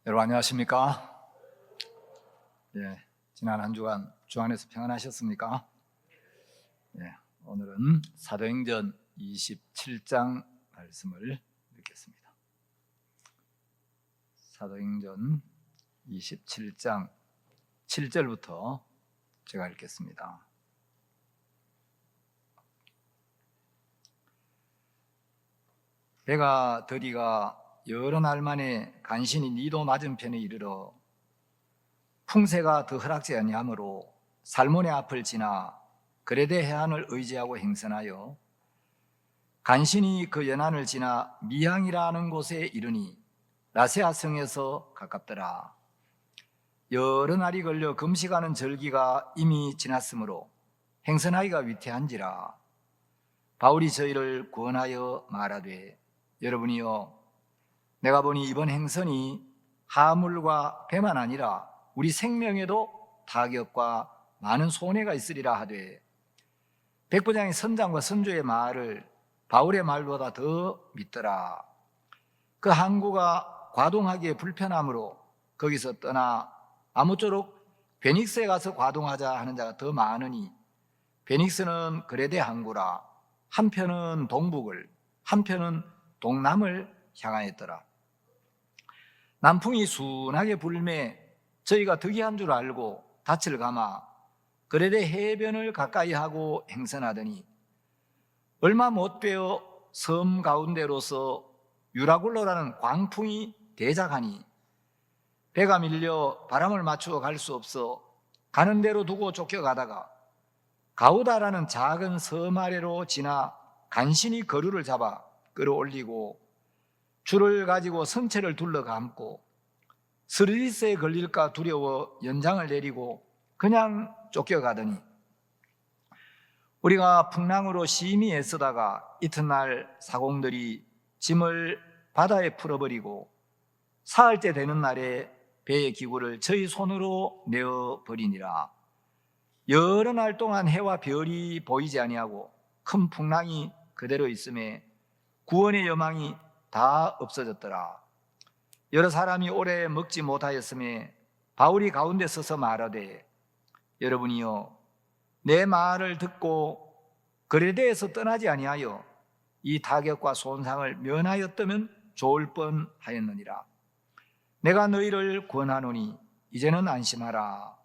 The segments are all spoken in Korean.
여러분 안녕하십니까? 지난 한 주간 주 안에서 평안하셨습니까? 오늘은 사도행전 27장 말씀을 읽겠습니다. 사도행전 27장 7절부터 제가 읽겠습니다. 배가 더디가 여러 날 만에 간신히 니도 맞은편에 이르러 풍세가 더 허락지 아니하므로 살몬의 앞을 지나 그레데 해안을 의지하고 행선하여 간신히 그 연안을 지나 미항이라는 곳에 이르니 라세아 성에서 가깝더라. 여러 날이 걸려 금식하는 절기가 이미 지났으므로 행선하기가 위태한지라. 바울이 저희를 구원하여 말하되 여러분이여 내가 보니 이번 행선이 하물과 배만 아니라 우리 생명에도 타격과 많은 손해가 있으리라 하되 백부장이 선장과 선조의 말을 바울의 말보다 더 믿더라. 그 항구가 과동하기에 불편하므로 거기서 떠나 아무쪼록 베닉스에 가서 과동하자 하는 자가 더 많으니 베닉스는 그레데 항구라. 한편은 동북을 한편은 동남을 향하였더라. 남풍이 순하게 불매 저희가 득이한 줄 알고 닻을 감아 그레데 해변을 가까이 하고 행선하더니 얼마 못 되어 섬 가운데로서 유라굴로라는 광풍이 대작하니 배가 밀려 바람을 맞추어 갈 수 없어 가는 대로 두고 쫓겨가다가 가우다라는 작은 섬 아래로 지나 간신히 거류를 잡아 끌어올리고 줄을 가지고 선체를 둘러 감고 스르디스에 걸릴까 두려워 연장을 내리고 그냥 쫓겨가더니 우리가 풍랑으로 심히 애쓰다가 이튿날 사공들이 짐을 바다에 풀어버리고 사흘째 되는 날에 배의 기구를 저희 손으로 내어버리니라. 여러 날 동안 해와 별이 보이지 아니하고 큰 풍랑이 그대로 있음에 구원의 여망이 다 없어졌더라. 여러 사람이 오래 먹지 못하였음에 바울이 가운데 서서 말하되 여러분이여 내 말을 듣고 그레데에서 떠나지 아니하여 이 타격과 손상을 면하였다면 좋을 뻔하였느니라. 내가 너희를 권하노니 이제는 안심하라.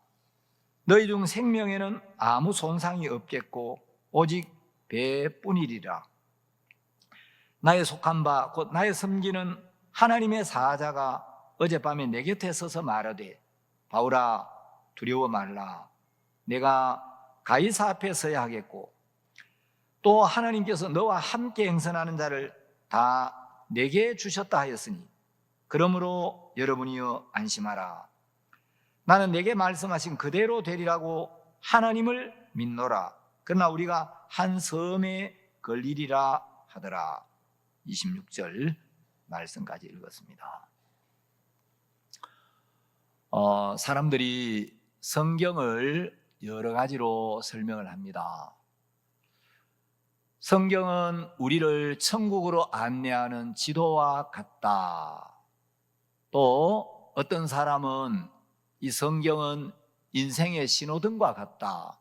너희 중 생명에는 아무 손상이 없겠고 오직 배뿐이리라. 나의 속한 바 곧 나의 섬기는 하나님의 사자가 어젯밤에 내 곁에 서서 말하되 바울아 두려워 말라. 내가 가이사 앞에 서야 하겠고 또 하나님께서 너와 함께 행선하는 자를 다 내게 주셨다 하였으니 그러므로 여러분이여 안심하라. 나는 내게 말씀하신 그대로 되리라고 하나님을 믿노라. 그러나 우리가 한 섬에 걸리리라 하더라. 26절 말씀까지 읽었습니다. 사람들이 성경을 여러 가지로 설명을 합니다. 성경은 우리를 천국으로 안내하는 지도와 같다. 또 어떤 사람은 이 성경은 인생의 신호등과 같다.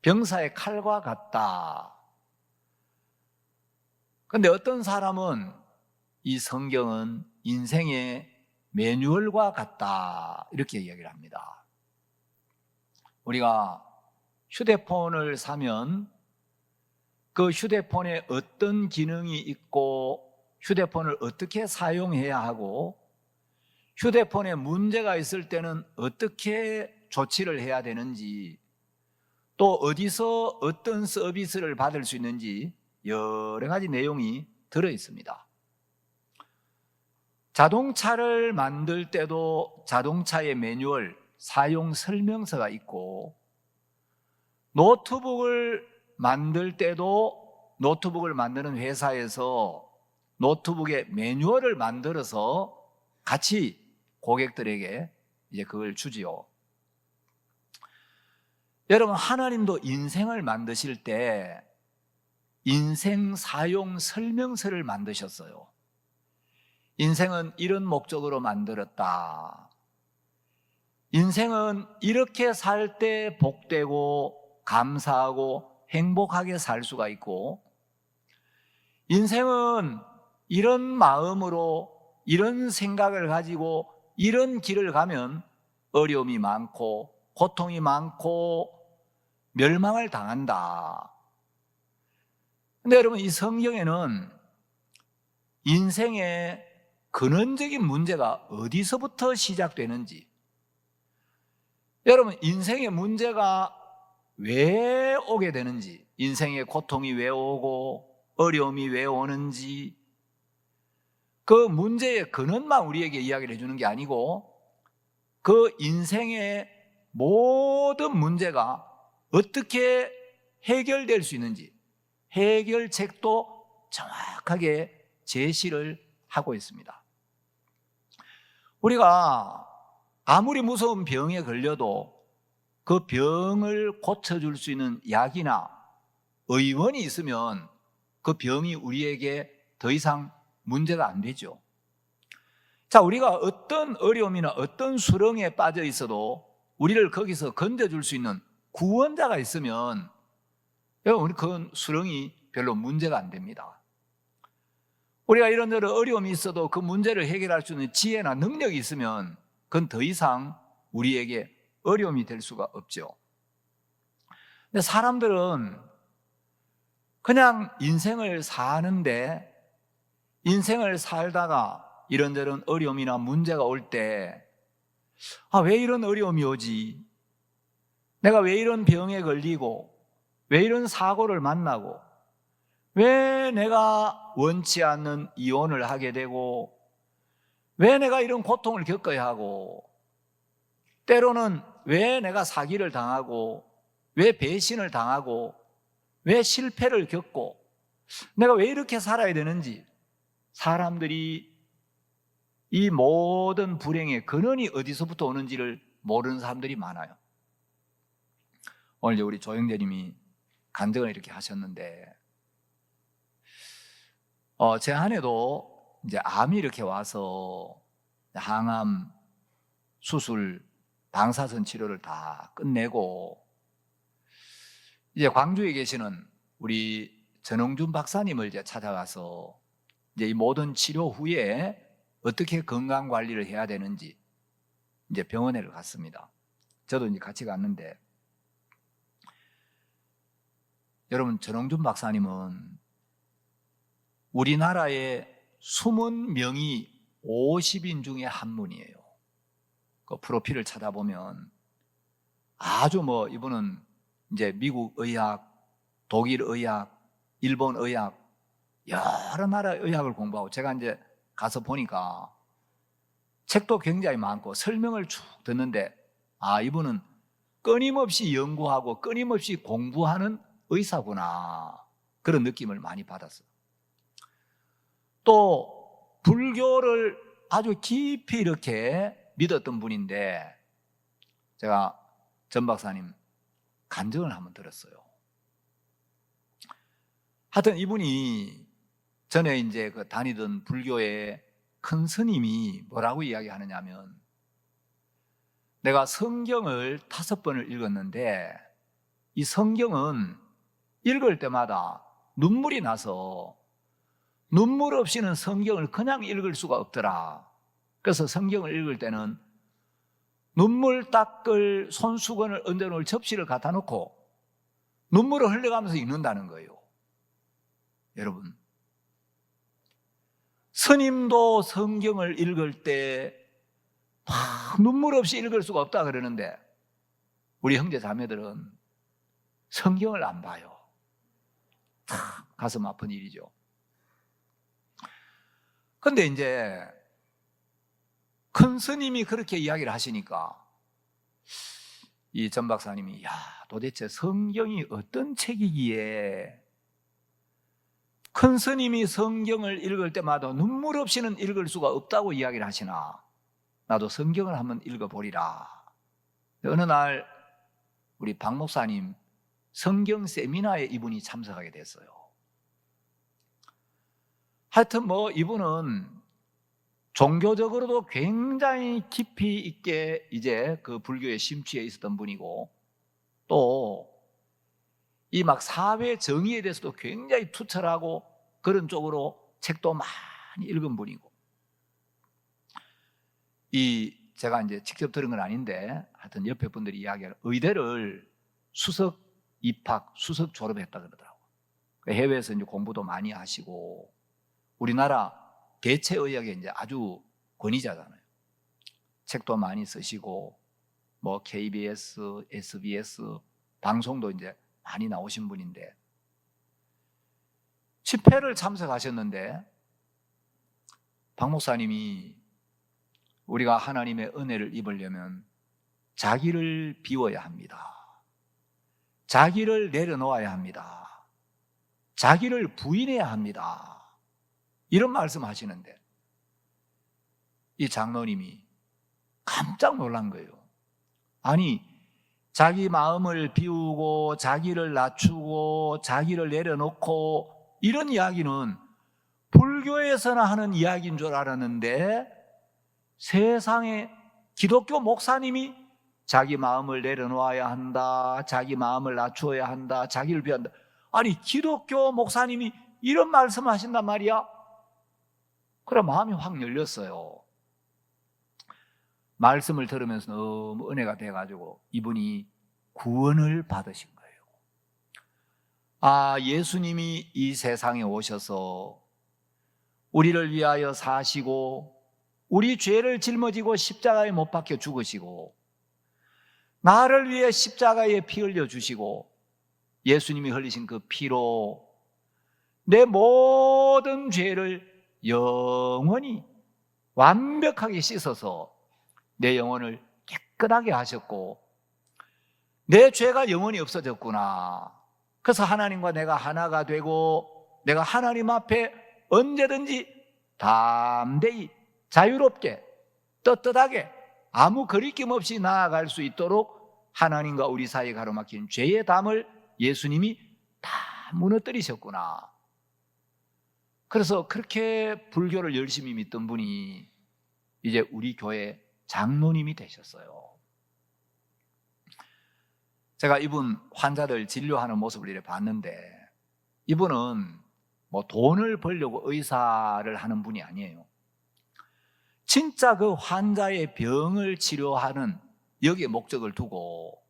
병사의 칼과 같다. 그런데 어떤 사람은 이 성경은 인생의 매뉴얼과 같다. 이렇게 이야기를 합니다. 우리가 휴대폰을 사면 그 휴대폰에 어떤 기능이 있고 휴대폰을 어떻게 사용해야 하고 휴대폰에 문제가 있을 때는 어떻게 조치를 해야 되는지 또 어디서 어떤 서비스를 받을 수 있는지 여러 가지 내용이 들어 있습니다. 자동차를 만들 때도 자동차의 매뉴얼, 사용 설명서가 있고 노트북을 만들 때도 노트북을 만드는 회사에서 노트북의 매뉴얼을 만들어서 같이 고객들에게 이제 그걸 주지요. 여러분, 하나님도 인생을 만드실 때 인생 사용 설명서를 만드셨어요. 인생은 이런 목적으로 만들었다. 인생은 이렇게 살 때 복되고 감사하고 행복하게 살 수가 있고, 인생은 이런 마음으로 이런 생각을 가지고 이런 길을 가면 어려움이 많고 고통이 많고 멸망을 당한다. 근데 여러분, 이 성경에는 인생의 근원적인 문제가 어디서부터 시작되는지, 여러분 인생의 문제가 왜 오게 되는지, 인생의 고통이 왜 오고 어려움이 왜 오는지, 그 문제의 근원만 우리에게 이야기를 해주는 게 아니고 그 인생의 모든 문제가 어떻게 해결될 수 있는지 해결책도 정확하게 제시를 하고 있습니다. 우리가 아무리 무서운 병에 걸려도 그 병을 고쳐줄 수 있는 약이나 의원이 있으면 그 병이 우리에게 더 이상 문제가 안 되죠. 자, 우리가 어떤 어려움이나 어떤 수렁에 빠져 있어도 우리를 거기서 건져줄 수 있는 구원자가 있으면 여러분, 그 수렁이 별로 문제가 안 됩니다. 우리가 이런저런 어려움이 있어도 그 문제를 해결할 수 있는 지혜나 능력이 있으면 그건 더 이상 우리에게 어려움이 될 수가 없죠. 근데 사람들은 그냥 인생을 사는데, 인생을 살다가 이런저런 어려움이나 문제가 올 때, 왜 이런 어려움이 오지? 내가 왜 이런 병에 걸리고, 왜 이런 사고를 만나고, 왜 내가 원치 않는 이혼을 하게 되고, 왜 내가 이런 고통을 겪어야 하고, 때로는 왜 내가 사기를 당하고, 왜 배신을 당하고, 왜 실패를 겪고, 내가 왜 이렇게 살아야 되는지, 사람들이 이 모든 불행의 근원이 어디서부터 오는지를 모르는 사람들이 많아요. 오늘 우리 조영재님이 간증을 이렇게 하셨는데, 제 아내도 이제 암이 이렇게 와서 항암, 수술, 방사선 치료를 다 끝내고 이제 광주에 계시는 우리 전홍준 박사님을 이제 찾아가서 이제 이 모든 치료 후에 어떻게 건강 관리를 해야 되는지 이제 병원에 갔습니다. 저도 이제 같이 갔는데, 여러분, 전홍준 박사님은 우리나라의 숨은 명의 50인 중에 한 분이에요. 그 프로필을 찾아보면 아주 이분은 이제 미국 의학, 독일 의학, 일본 의학, 여러 나라 의학을 공부하고, 제가 이제 가서 보니까 책도 굉장히 많고 설명을 쭉 듣는데, 이분은 끊임없이 연구하고 끊임없이 공부하는 의사구나, 그런 느낌을 많이 받았어요. 또 불교를 아주 깊이 이렇게 믿었던 분인데, 제가 전 박사님 간증을 한번 들었어요. 하여튼 이분이 전에 이제 그 다니던 불교의 큰 스님이 뭐라고 이야기하느냐 하면, 내가 성경을 5번을 읽었는데 이 성경은 읽을 때마다 눈물이 나서 눈물 없이는 성경을 그냥 읽을 수가 없더라. 그래서 성경을 읽을 때는 눈물 닦을 손수건을 얹어놓을 접시를 갖다 놓고 눈물을 흘려가면서 읽는다는 거예요. 여러분, 스님도 성경을 읽을 때 눈물 없이 읽을 수가 없다 그러는데, 우리 형제 자매들은 성경을 안 봐요. 가슴 아픈 일이죠. 근데 이제 큰 스님이 그렇게 이야기를 하시니까 이 전 박사님이, 도대체 성경이 어떤 책이기에 큰 스님이 성경을 읽을 때마다 눈물 없이는 읽을 수가 없다고 이야기를 하시나, 나도 성경을 한번 읽어보리라. 어느 날 우리 박 목사님 성경 세미나에 이분이 참석하게 됐어요. 하여튼 이분은 종교적으로도 굉장히 깊이 있게 이제 그 불교에 심취해 있었던 분이고, 또 이 막 사회 정의에 대해서도 굉장히 투철하고 그런 쪽으로 책도 많이 읽은 분이고, 이 제가 이제 직접 들은 건 아닌데 하여튼 옆에 분들이 이야기하는 의대를 수석 입학, 수석 졸업했다 그러더라고요. 해외에서 이제 공부도 많이 하시고, 우리나라 대체의학에 이제 아주 권위자잖아요. 책도 많이 쓰시고, 뭐 KBS, SBS 방송도 이제 많이 나오신 분인데, 집회를 참석하셨는데 박 목사님이 우리가 하나님의 은혜를 입으려면 자기를 비워야 합니다. 자기를 내려놓아야 합니다. 자기를 부인해야 합니다. 이런 말씀하시는데 이 장로님이 깜짝 놀란 거예요. 아니, 자기 마음을 비우고 자기를 낮추고 자기를 내려놓고 이런 이야기는 불교에서나 하는 이야기인 줄 알았는데, 세상에 기독교 목사님이 자기 마음을 내려놓아야 한다, 자기 마음을 낮추어야 한다, 자기를 비한다. 아니, 기독교 목사님이 이런 말씀하신단 말이야? 그래 마음이 확 열렸어요. 말씀을 들으면서 너무 은혜가 돼가지고 이분이 구원을 받으신 거예요. 아, 예수님이 이 세상에 오셔서 우리를 위하여 사시고 우리 죄를 짊어지고 십자가에 못 박혀 죽으시고 나를 위해 십자가에 피 흘려 주시고, 예수님이 흘리신 그 피로 내 모든 죄를 영원히 완벽하게 씻어서 내 영혼을 깨끗하게 하셨고, 내 죄가 영원히 없어졌구나. 그래서 하나님과 내가 하나가 되고 내가 하나님 앞에 언제든지 담대히 자유롭게 떳떳하게 아무 거리낌 없이 나아갈 수 있도록 하나님과 우리 사이에 가로막힌 죄의 담을 예수님이 다 무너뜨리셨구나. 그래서 그렇게 불교를 열심히 믿던 분이 이제 우리 교회 장로님이 되셨어요. 제가 이분 환자들 진료하는 모습을 이렇게 봤는데, 이분은 뭐 돈을 벌려고 의사를 하는 분이 아니에요. 진짜 그 환자의 병을 치료하는 여기에 목적을 두고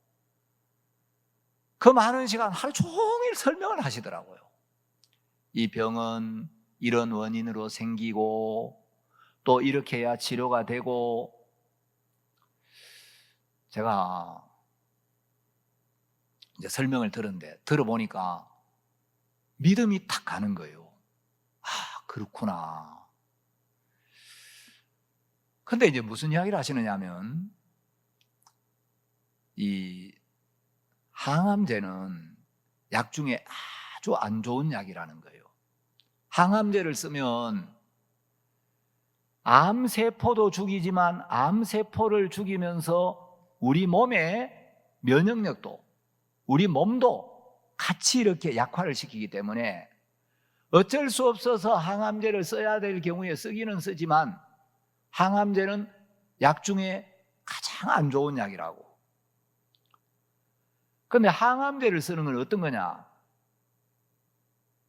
그 많은 시간 하루 종일 설명을 하시더라고요. 이 병은 이런 원인으로 생기고 또 이렇게 해야 치료가 되고. 제가 이제 설명을 들어보니까 믿음이 탁 가는 거예요. 아, 그렇구나. 근데 이제 무슨 이야기를 하시느냐면, 이 항암제는 약 중에 아주 안 좋은 약이라는 거예요. 항암제를 쓰면 암세포도 죽이지만 암세포를 죽이면서 우리 몸의 면역력도, 우리 몸도 같이 이렇게 약화를 시키기 때문에 어쩔 수 없어서 항암제를 써야 될 경우에 쓰기는 쓰지만 항암제는 약 중에 가장 안 좋은 약이라고. 그런데 항암제를 쓰는 건 어떤 거냐?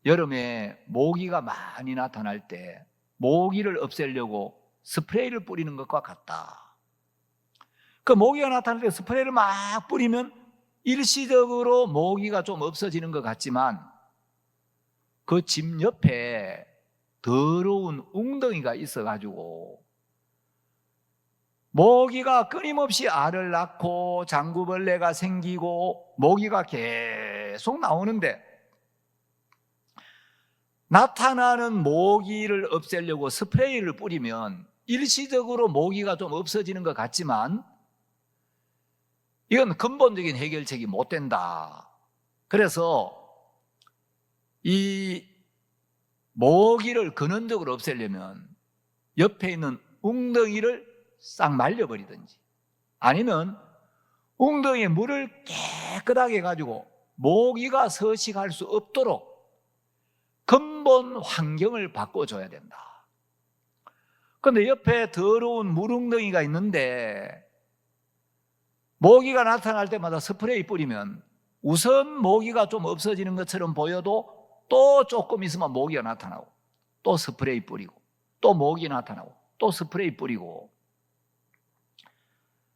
여름에 모기가 많이 나타날 때 모기를 없애려고 스프레이를 뿌리는 것과 같다. 그 모기가 나타날 때 스프레이를 막 뿌리면 일시적으로 모기가 좀 없어지는 것 같지만 그 집 옆에 더러운 웅덩이가 있어가지고 모기가 끊임없이 알을 낳고 장구벌레가 생기고 모기가 계속 나오는데, 나타나는 모기를 없애려고 스프레이를 뿌리면 일시적으로 모기가 좀 없어지는 것 같지만 이건 근본적인 해결책이 못 된다. 그래서 이 모기를 근원적으로 없애려면 옆에 있는 웅덩이를 싹 말려버리든지, 아니면 웅덩이에 물을 깨끗하게 가지고 모기가 서식할 수 없도록 근본 환경을 바꿔줘야 된다. 그런데 옆에 더러운 물웅덩이가 있는데 모기가 나타날 때마다 스프레이 뿌리면 우선 모기가 좀 없어지는 것처럼 보여도 또 조금 있으면 모기가 나타나고 또 스프레이 뿌리고 또 모기 나타나고 또 스프레이 뿌리고,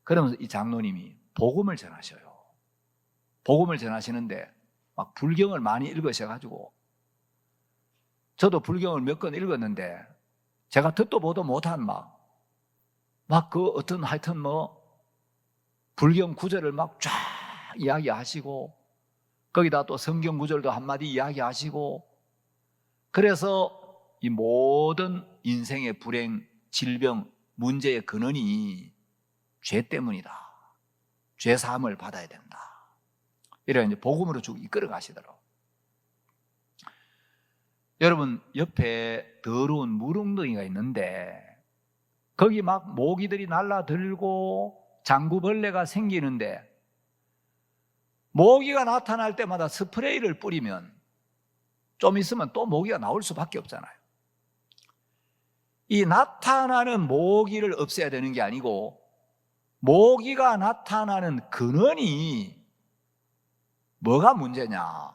그러면서 이 장로님이 복음을 전하셔요. 복음을 전하시는데 막 불경을 많이 읽으셔가지고, 저도 불경을 몇 권 읽었는데 제가 듣도 보도 못한 막 그 어떤 하여튼 불경 구절을 막 쫙 이야기하시고, 거기다 또 성경 구절도 한마디 이야기하시고, 그래서 이 모든 인생의 불행, 질병, 문제의 근원이 죄 때문이다. 죄 사함을 받아야 된다. 이래 이제 복음으로 쭉 이끌어 가시더라고요. 여러분, 옆에 더러운 물웅덩이가 있는데 거기 막 모기들이 날라들고 장구벌레가 생기는데 모기가 나타날 때마다 스프레이를 뿌리면 좀 있으면 또 모기가 나올 수밖에 없잖아요. 이 나타나는 모기를 없애야 되는 게 아니고 모기가 나타나는 근원이 뭐가 문제냐?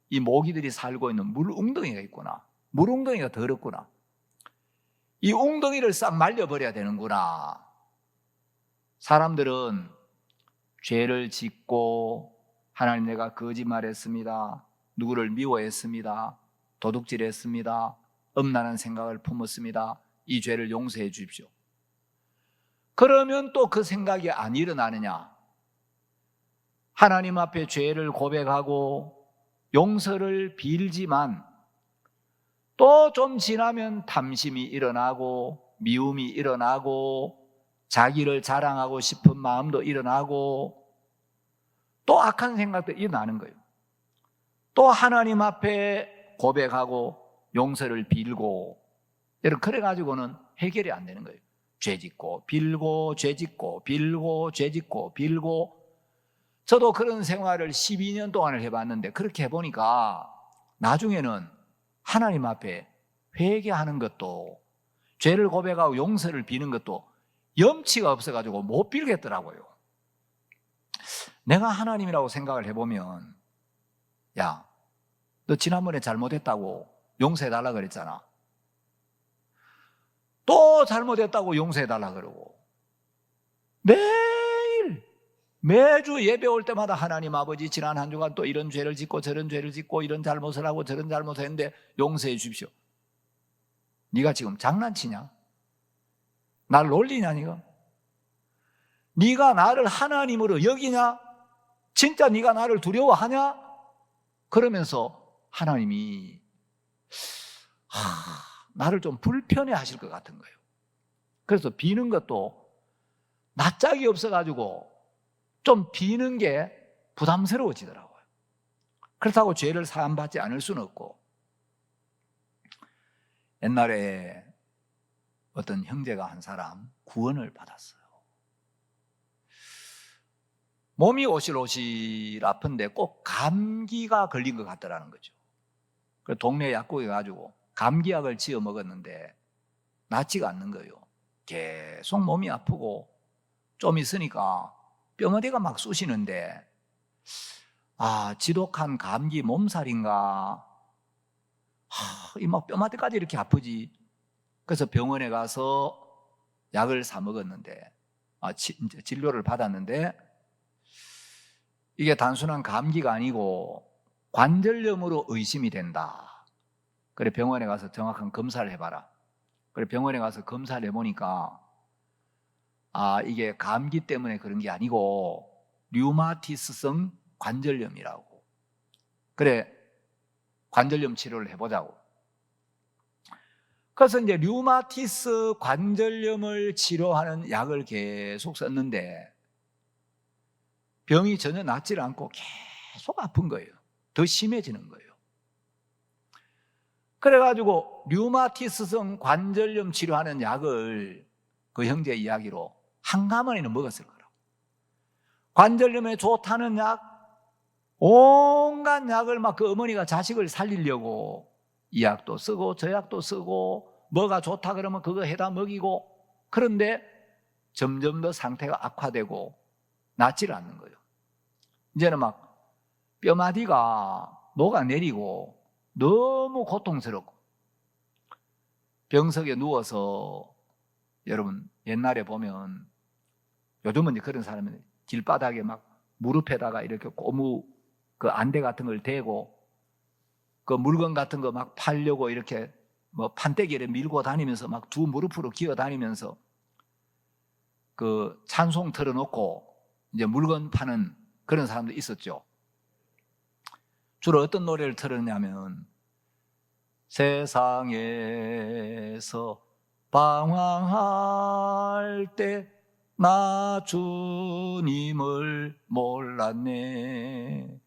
이 모기들이 살고 있는 물웅덩이가 있구나. 물웅덩이가 더럽구나. 이 웅덩이를 싹 말려버려야 되는구나. 사람들은 죄를 짓고 하나님 내가 거짓말했습니다. 누구를 미워했습니다. 도둑질했습니다. 음란한 생각을 품었습니다. 이 죄를 용서해 주십시오. 그러면 또 그 생각이 안 일어나느냐? 하나님 앞에 죄를 고백하고 용서를 빌지만 또 좀 지나면 탐심이 일어나고 미움이 일어나고 자기를 자랑하고 싶은 마음도 일어나고 또 악한 생각도 일어나는 거예요. 또 하나님 앞에 고백하고 용서를 빌고, 여러분, 그래가지고는 해결이 안 되는 거예요. 죄 짓고 빌고 죄 짓고 빌고 죄 짓고 빌고. 저도 그런 생활을 12년 동안을 해봤는데 그렇게 해보니까 나중에는 하나님 앞에 회개하는 것도 죄를 고백하고 용서를 비는 것도 염치가 없어가지고 못 빌겠더라고요. 내가 하나님이라고 생각을 해보면, 야, 너 지난번에 잘못했다고 용서해달라 그랬잖아. 또 잘못했다고 용서해달라 그러고, 매주 예배 올 때마다 하나님 아버지 지난 한 주간 또 이런 죄를 짓고 저런 죄를 짓고 이런 잘못을 하고 저런 잘못을 했는데 용서해 주십시오. 네가 지금 장난치냐? 날 놀리냐 네가? 네가 나를 하나님으로 여기냐? 진짜 네가 나를 두려워하냐? 그러면서 하나님이 나를 좀 불편해 하실 것 같은 거예요. 그래서 비는 것도 낯짝이 없어가지고 좀 비는 게 부담스러워지더라고요. 그렇다고 죄를 사함받지 않을 수는 없고. 옛날에 어떤 형제가 한 사람 구원을 받았어요. 몸이 오실오실 아픈데 꼭 감기가 걸린 것 같더라는 거죠. 그래서 동네 약국에 가지고 감기약을 지어 먹었는데 낫지가 않는 거예요. 계속 몸이 아프고 좀 있으니까 뼈마디가 막 쑤시는데 지독한 감기 몸살인가? 이 막 뼈마디까지 이렇게 아프지? 그래서 병원에 가서 약을 사 먹었는데 진료를 받았는데 이게 단순한 감기가 아니고 관절염으로 의심이 된다. 그래 병원에 가서 정확한 검사를 해봐라. 그래 병원에 가서 검사를 해보니까 이게 감기 때문에 그런 게 아니고 류마티스성 관절염이라고. 그래 관절염 치료를 해보자고. 그래서 이제 류마티스 관절염을 치료하는 약을 계속 썼는데 병이 전혀 낫질 않고 계속 아픈 거예요. 더 심해지는 거예요. 그래가지고 류마티스성 관절염 치료하는 약을 그 형제 이야기로 한 가마니는 먹었을 거라고. 관절염에 좋다는 약, 온갖 약을 막 그 어머니가 자식을 살리려고 이 약도 쓰고 저 약도 쓰고 뭐가 좋다 그러면 그거 해다 먹이고, 그런데 점점 더 상태가 악화되고 낫지를 않는 거예요. 이제는 막 뼈마디가 녹아내리고 너무 고통스럽고, 병석에 누워서, 여러분 옛날에 보면, 요즘은 이제 그런 사람은 길바닥에 막 무릎에다가 이렇게 고무 그 안대 같은 걸 대고 그 물건 같은 거 막 팔려고 이렇게 뭐 판때기를 밀고 다니면서 막 두 무릎으로 기어 다니면서 그 찬송 틀어놓고 이제 물건 파는 그런 사람도 있었죠. 주로 어떤 노래를 틀었냐면, 세상에서 방황할 때 나 주님을 몰랐네,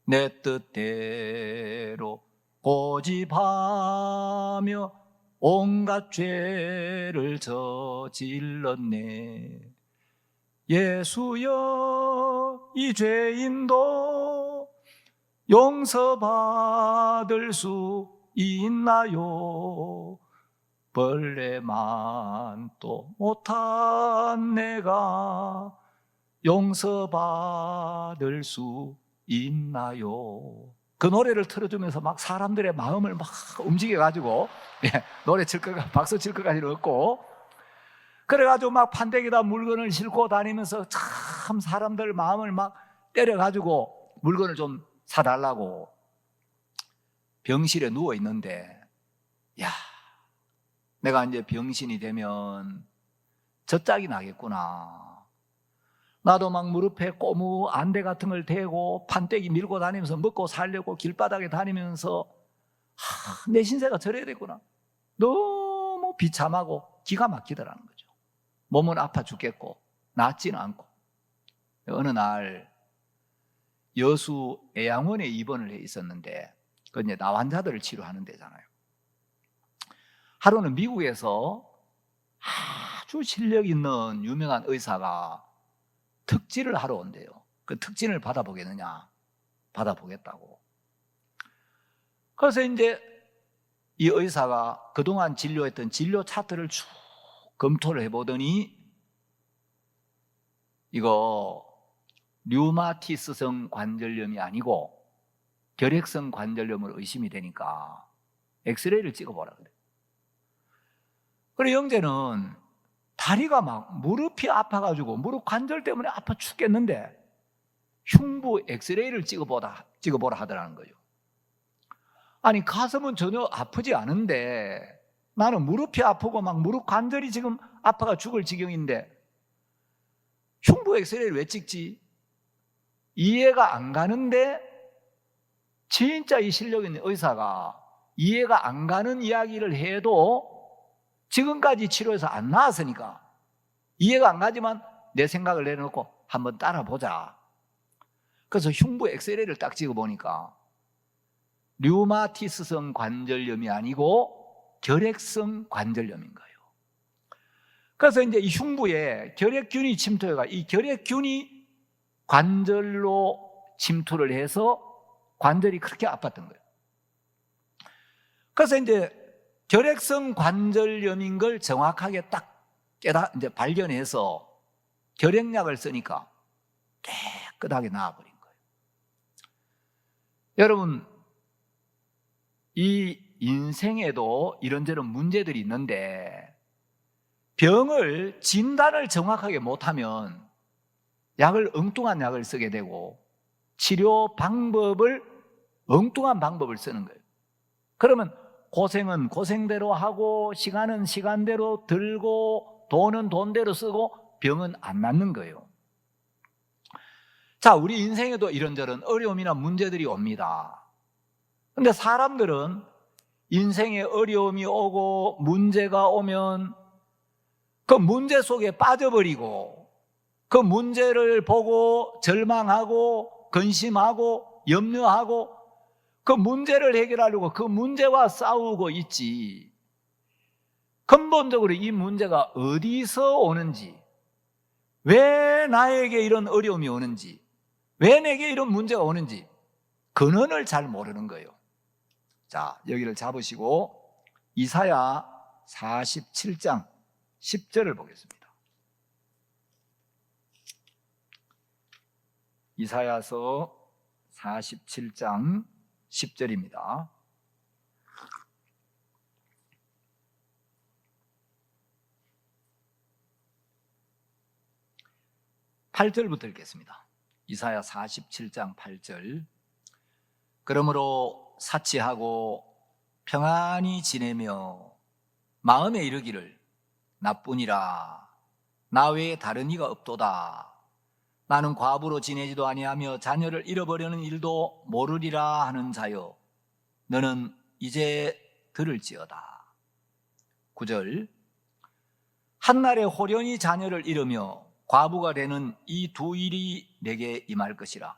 내 뜻대로 고집하며 온갖 죄를 저질렀네. 예수여, 이 죄인도 용서받을 수 있나요? 벌레만도 못한 내가 용서받을 수 있나요? 그 노래를 틀어주면서 막 사람들의 마음을 막 움직여가지고, 노래 칠 것까지, 박수 칠 것까지는 없고, 그래가지고 막 판때기에다 물건을 싣고 다니면서 참 사람들 마음을 막 때려가지고 물건을 좀 사달라고 병실에 누워 있는데, 야, 내가 이제 병신이 되면 젖짝이 나겠구나. 나도 막 무릎에 고무 안대 같은 걸 대고 판때기 밀고 다니면서 먹고 살려고 길바닥에 다니면서 내 신세가 저래야 되구나. 너무 비참하고 기가 막히더라는 거죠. 몸은 아파 죽겠고 낫지는 않고. 어느 날 여수 애양원에 입원을 해 있었는데, 그 이제 나환자들을 치료하는 데잖아요. 하루는 미국에서 아주 실력 있는 유명한 의사가 특진을 하러 온대요. 그 특진을 받아보겠느냐? 받아보겠다고. 그래서 이제 이 의사가 그동안 진료했던 진료 차트를 쭉 검토를 해보더니, 이거 류마티스성 관절염이 아니고 결핵성 관절염으로 의심이 되니까 엑스레이를 찍어보라 그래. 그래, 영재는 다리가 막 무릎이 아파가지고 무릎 관절 때문에 아파 죽겠는데 흉부 엑스레이를 찍어보라 하더라는 거예요. 아니, 가슴은 전혀 아프지 않은데 나는 무릎이 아프고 막 무릎 관절이 지금 아파가 죽을 지경인데 흉부 엑스레이를 왜 찍지? 이해가 안 가는데, 진짜 이 실력 있는 의사가 이해가 안 가는 이야기를 해도 지금까지 치료해서 안 나았으니까 이해가 안 가지만 내 생각을 내려놓고 한번 따라보자. 그래서 흉부 엑스레이를 딱 찍어보니까 류마티스성 관절염이 아니고 결핵성 관절염인 거예요. 그래서 이제 이 흉부에 결핵균이 침투해가, 이 결핵균이 관절로 침투를 해서 관절이 그렇게 아팠던 거예요. 그래서 이제 결핵성 관절염인 걸 정확하게 딱 이제 발견해서 결핵약을 쓰니까 깨끗하게 나아버린 거예요. 여러분, 이 인생에도 이런저런 문제들이 있는데 병을 진단을 정확하게 못하면 엉뚱한 약을 쓰게 되고 치료 방법을 엉뚱한 방법을 쓰는 거예요. 그러면 고생은 고생대로 하고 시간은 시간대로 들고 돈은 돈대로 쓰고 병은 안 낫는 거예요. 자, 우리 인생에도 이런저런 어려움이나 문제들이 옵니다. 그런데 사람들은 인생에 어려움이 오고 문제가 오면 그 문제 속에 빠져버리고 그 문제를 보고 절망하고 근심하고 염려하고 그 문제를 해결하려고 그 문제와 싸우고 있지, 근본적으로 이 문제가 어디서 오는지, 왜 나에게 이런 어려움이 오는지, 왜 내게 이런 문제가 오는지 근원을 잘 모르는 거예요. 자, 여기를 잡으시고 이사야 47장 10절을 보겠습니다. 이사야서 47장 10절입니다. (8절부터) 읽겠습니다. 이사야 47장 8절. 그러므로 사치하고 평안히 지내며 마음에 이르기를 나뿐이라 나 외에 다른 이가 없도다. 나는 과부로 지내지도 아니하며 자녀를 잃어버리는 일도 모르리라 하는 자여 너는 이제 들을지어다. 9절. 한날에 호련히 자녀를 잃으며 과부가 되는 이 두 일이 내게 임할 것이라.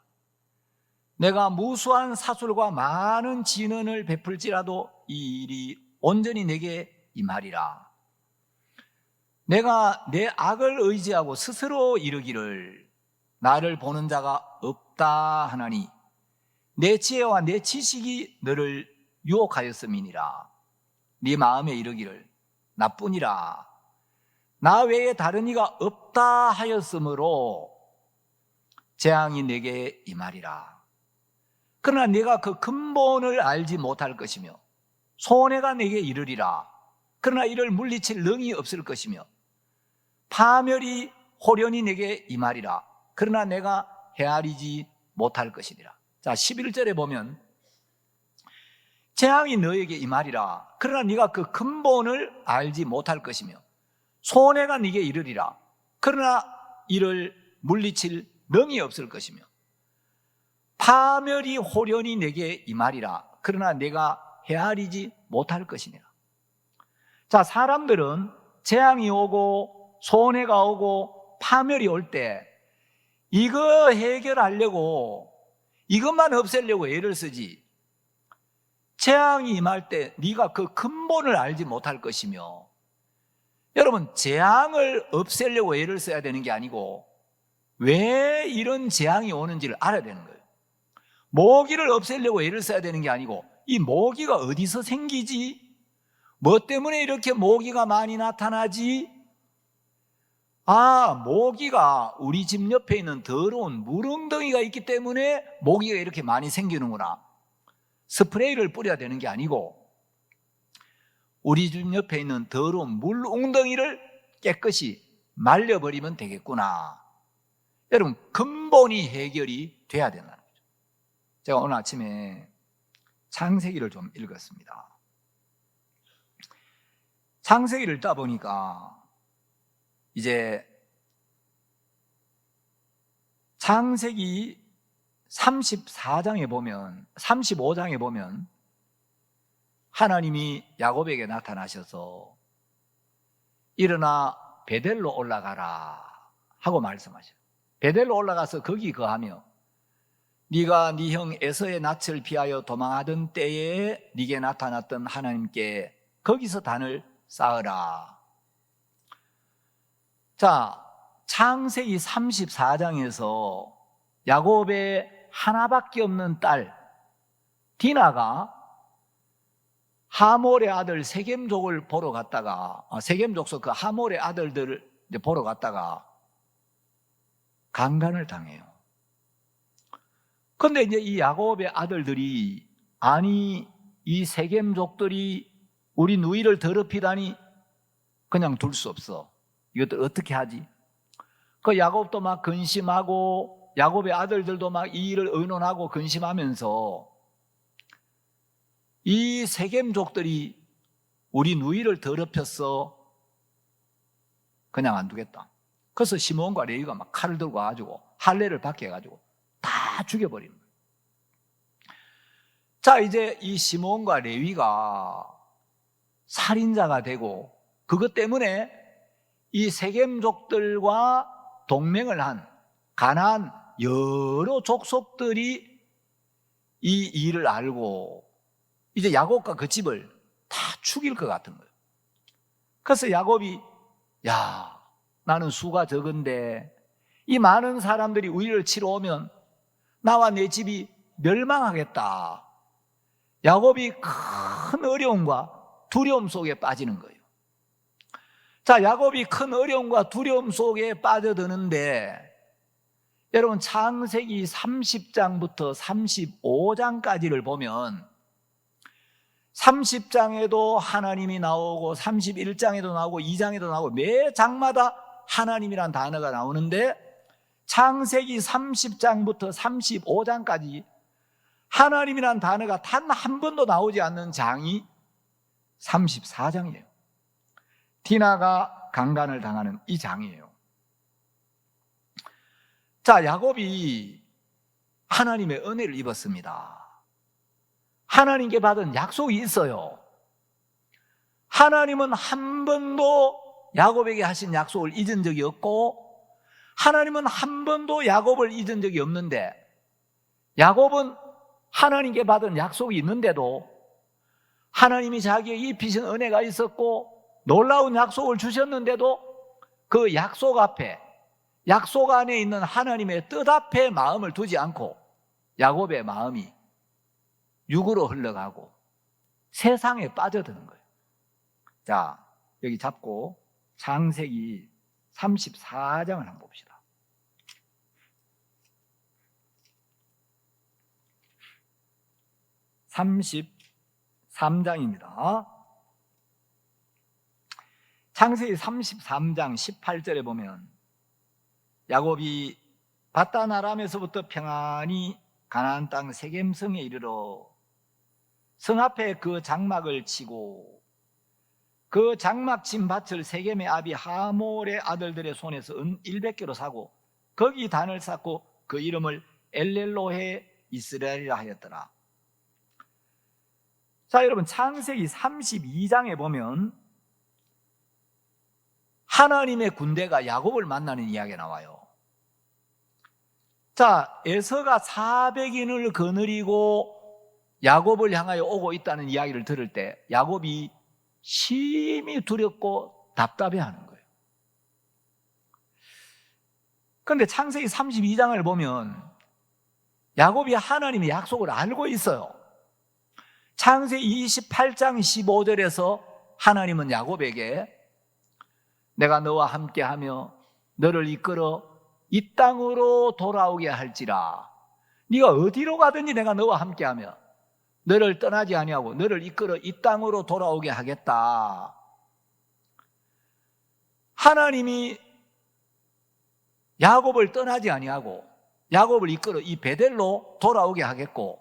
내가 무수한 사술과 많은 진언을 베풀지라도 이 일이 온전히 내게 임하리라. 내가 내 악을 의지하고 스스로 이르기를 나를 보는 자가 없다 하나니 내 지혜와 내 지식이 너를 유혹하였음이니라. 네 마음에 이르기를 나뿐이라 나 외에 다른 이가 없다 하였으므로 재앙이 내게 임하리라. 그러나 내가 그 근본을 알지 못할 것이며 손해가 내게 이르리라. 그러나 이를 물리칠 능이 없을 것이며 파멸이 호련히 내게 임하리라. 그러나 내가 헤아리지 못할 것이니라. 자, 11절에 보면 재앙이 너에게 임하리라. 그러나 네가 그 근본을 알지 못할 것이며 손해가 네게 이르리라. 그러나 이를 물리칠 능이 없을 것이며 파멸이 호련히 내게 임하리라. 그러나 내가 헤아리지 못할 것이니라. 자, 사람들은 재앙이 오고 손해가 오고 파멸이 올 때 이거 해결하려고 이것만 없애려고 애를 쓰지, 재앙이 임할 때 네가 그 근본을 알지 못할 것이며, 여러분, 재앙을 없애려고 애를 써야 되는 게 아니고 왜 이런 재앙이 오는지를 알아야 되는 거예요. 모기를 없애려고 애를 써야 되는 게 아니고 이 모기가 어디서 생기지? 뭐 때문에 이렇게 모기가 많이 나타나지? 아, 모기가 우리 집 옆에 있는 더러운 물웅덩이가 있기 때문에 모기가 이렇게 많이 생기는구나. 스프레이를 뿌려야 되는 게 아니고 우리 집 옆에 있는 더러운 물웅덩이를 깨끗이 말려버리면 되겠구나. 여러분, 근본이 해결이 돼야 된다는 거죠. 제가 오늘 아침에 창세기를 좀 읽었습니다. 창세기를 읽다 보니까 이제 창세기 34장에 보면, 35장에 보면 하나님이 야곱에게 나타나셔서 일어나 베델로 올라가라 하고 말씀하셔요. 베델로 올라가서 거기 거하며 네가 네 형 에서의 낯을 피하여 도망하던 때에 네게 나타났던 하나님께 거기서 단을 쌓으라. 자, 창세기 34장에서 야곱의 하나밖에 없는 딸 디나가 하몰의 아들 세겜족을 보러 갔다가, 세겜족서 그 하몰의 아들들을 보러 갔다가 강간을 당해요. 그런데 이제 이 야곱의 아들들이, 아니 이 세겜족들이 우리 누이를 더럽히다니 그냥 둘 수 없어. 이것들 어떻게 하지? 그 야곱도 막 근심하고 야곱의 아들들도 막 이 일을 의논하고 근심하면서 이 세겜족들이 우리 누이를 더럽혔어. 그냥 안 두겠다. 그래서 시몬과 레위가 막 칼을 들고 가지고 할례를 받게 해가지고 다 죽여버리는 거예요. 자, 이제 이 시몬과 레위가 살인자가 되고 그것 때문에 이 세겜족들과 동맹을 한 가나안 여러 족속들이 이 일을 알고 이제 야곱과 그 집을 다 죽일 것 같은 거예요. 그래서 야곱이, 야, 나는 수가 적은데 이 많은 사람들이 우리를 치러 오면 나와 내 집이 멸망하겠다. 야곱이 큰 어려움과 두려움 속에 빠지는 거예요. 자, 야곱이 큰 어려움과 두려움 속에 빠져드는데 여러분 창세기 30장부터 35장까지를 보면 30장에도 하나님이 나오고 31장에도 나오고 2장에도 나오고 매 장마다 하나님이란 단어가 나오는데 창세기 30장부터 35장까지 하나님이란 단어가 단 한 번도 나오지 않는 장이 34장이에요. 디나가 강간을 당하는 이 장이에요. 자, 야곱이 하나님의 은혜를 입었습니다. 하나님께 받은 약속이 있어요. 하나님은 한 번도 야곱에게 하신 약속을 잊은 적이 없고 하나님은 한 번도 야곱을 잊은 적이 없는데 야곱은 하나님께 받은 약속이 있는데도 하나님이 자기에게 입히신 은혜가 있었고 놀라운 약속을 주셨는데도 그 약속 앞에, 약속 안에 있는 하나님의 뜻 앞에 마음을 두지 않고 야곱의 마음이 육으로 흘러가고 세상에 빠져드는 거예요. 자, 여기 잡고 창세기 34장을 한번 봅시다. (33장입니다) 창세기 33장 18절에 보면 야곱이 바단 아람에서부터 평안히 가나안 땅 세겜성에 이르러 성 앞에 그 장막을 치고 그 장막 친 밭을 세겜의 아비 하몰의 아들들의 손에서 은 100개로 사고 거기 단을 쌓고 그 이름을 엘렐로헤 이스라엘이라 하였더라. 자, 여러분 창세기 32장에 보면 하나님의 군대가 야곱을 만나는 이야기가 나와요. 자, 에서가 400인을 거느리고 야곱을 향하여 오고 있다는 이야기를 들을 때 야곱이 심히 두렵고 답답해하는 거예요. 그런데 창세기 32장을 보면 야곱이 하나님의 약속을 알고 있어요. 창세기 28장 15절에서 하나님은 야곱에게 내가 너와 함께하며 너를 이끌어 이 땅으로 돌아오게 할지라. 네가 어디로 가든지 내가 너와 함께하며 너를 떠나지 아니하고 너를 이끌어 이 땅으로 돌아오게 하겠다. 하나님이 야곱을 떠나지 아니하고 야곱을 이끌어 이 베델로 돌아오게 하겠고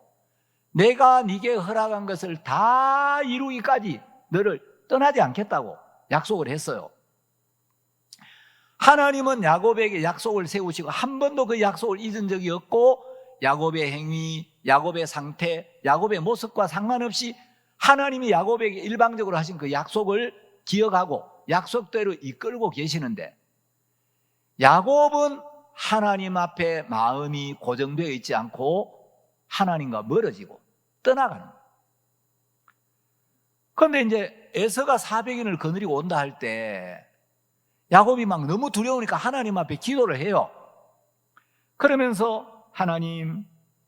내가 네게 허락한 것을 다 이루기까지 너를 떠나지 않겠다고 약속을 했어요. 하나님은 야곱에게 약속을 세우시고 한 번도 그 약속을 잊은 적이 없고 야곱의 행위, 야곱의 상태, 야곱의 모습과 상관없이 하나님이 야곱에게 일방적으로 하신 그 약속을 기억하고 약속대로 이끌고 계시는데 야곱은 하나님 앞에 마음이 고정되어 있지 않고 하나님과 멀어지고 떠나가는 거예요. 그런데 이제 에서가 400인을 거느리고 온다 할 때 야곱이 막 너무 두려우니까 하나님 앞에 기도를 해요. 그러면서 하나님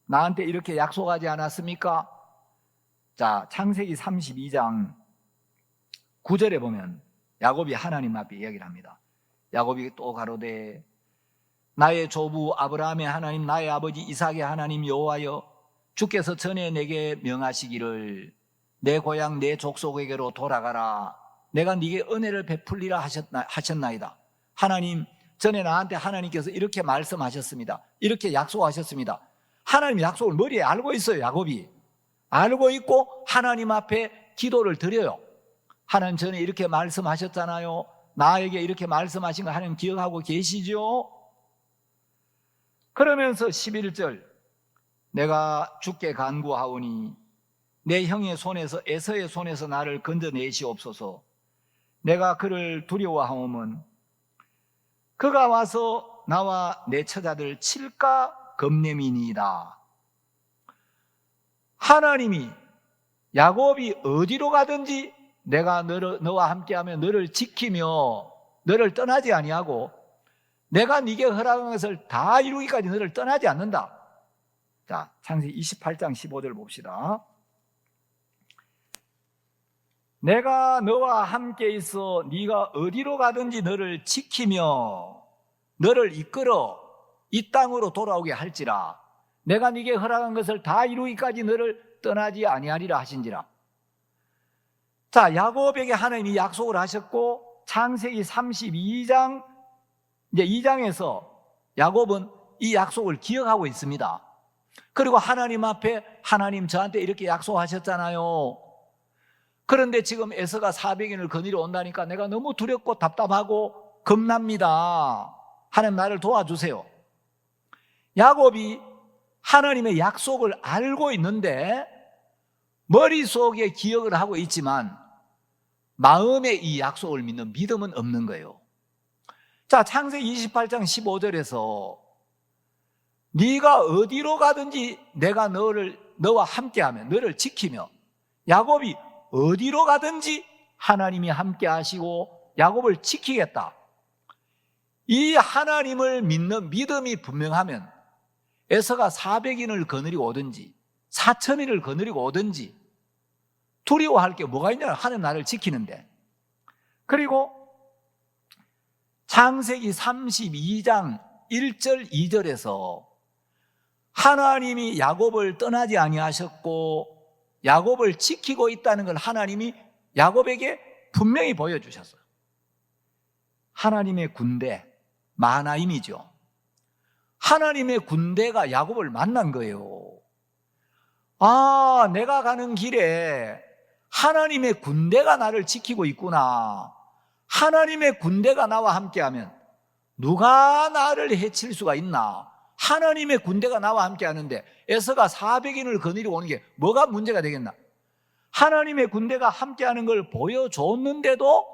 나한테 이렇게 약속하지 않았습니까? 자, 창세기 32장 9절에 보면 야곱이 하나님 앞에 이야기를 합니다. 야곱이 또 가로되 나의 조부 아브라함의 하나님 나의 아버지 이삭의 하나님 여호와여 주께서 전에 내게 명하시기를 내 고향 내 족속에게로 돌아가라. 내가 네게 은혜를 베풀리라 하셨나이다. 하나님 전에 나한테 하나님께서 이렇게 말씀하셨습니다. 이렇게 약속하셨습니다. 하나님 약속을 머리에 알고 있어요. 야곱이 알고 있고 하나님 앞에 기도를 드려요. 하나님 전에 이렇게 말씀하셨잖아요. 나에게 이렇게 말씀하신 거 하나님 기억하고 계시죠? 그러면서 11절 내가 주께 간구하오니 내 형의 손에서 에서의 손에서 나를 건져내시옵소서. 내가 그를 두려워하오면 그가 와서 나와 내 처자들 칠까 겁냄이니이다. 하나님이 야곱이 어디로 가든지 내가 너와 함께하며 너를 지키며 너를 떠나지 아니하고 내가 네게 허락한 것을 다 이루기까지 너를 떠나지 않는다. 자, 창세기 28장 15절 봅시다. 내가 너와 함께 있어 네가 어디로 가든지 너를 지키며 너를 이끌어 이 땅으로 돌아오게 할지라. 내가 네게 허락한 것을 다 이루기까지 너를 떠나지 아니하리라 하신지라. 자, 야곱에게 하나님이 약속을 하셨고, 창세기 32장 이제 2장에서 야곱은 이 약속을 기억하고 있습니다. 그리고 하나님 앞에 하나님 저한테 이렇게 약속하셨잖아요. 그런데 지금 에서가 400인을 거느려 온다니까 내가 너무 두렵고 답답하고 겁납니다. 하나님 나를 도와주세요. 야곱이 하나님의 약속을 알고 있는데 머릿속에 기억을 하고 있지만 마음에 이 약속을 믿는 믿음은 없는 거예요. 자, 창세기 28장 15절에서 네가 어디로 가든지 내가 너와 함께하며 너를 지키며, 야곱이 어디로 가든지 하나님이 함께 하시고 야곱을 지키겠다. 이 하나님을 믿는 믿음이 분명하면 에서가 400인을 거느리고 오든지 4,000인을 거느리고 오든지 두려워할 게 뭐가 있냐? 하나님 나를 지키는데. 그리고 창세기 32장 1절 2절에서 하나님이 야곱을 떠나지 아니하셨고 야곱을 지키고 있다는 걸 하나님이 야곱에게 분명히 보여주셨어요. 하나님의 군대, 마하나임이죠. 하나님의 군대가 야곱을 만난 거예요. 아, 내가 가는 길에 하나님의 군대가 나를 지키고 있구나. 하나님의 군대가 나와 함께하면 누가 나를 해칠 수가 있나? 하나님의 군대가 나와 함께하는데 에서가 400인을 거느리고 오는 게 뭐가 문제가 되겠나? 하나님의 군대가 함께하는 걸 보여줬는데도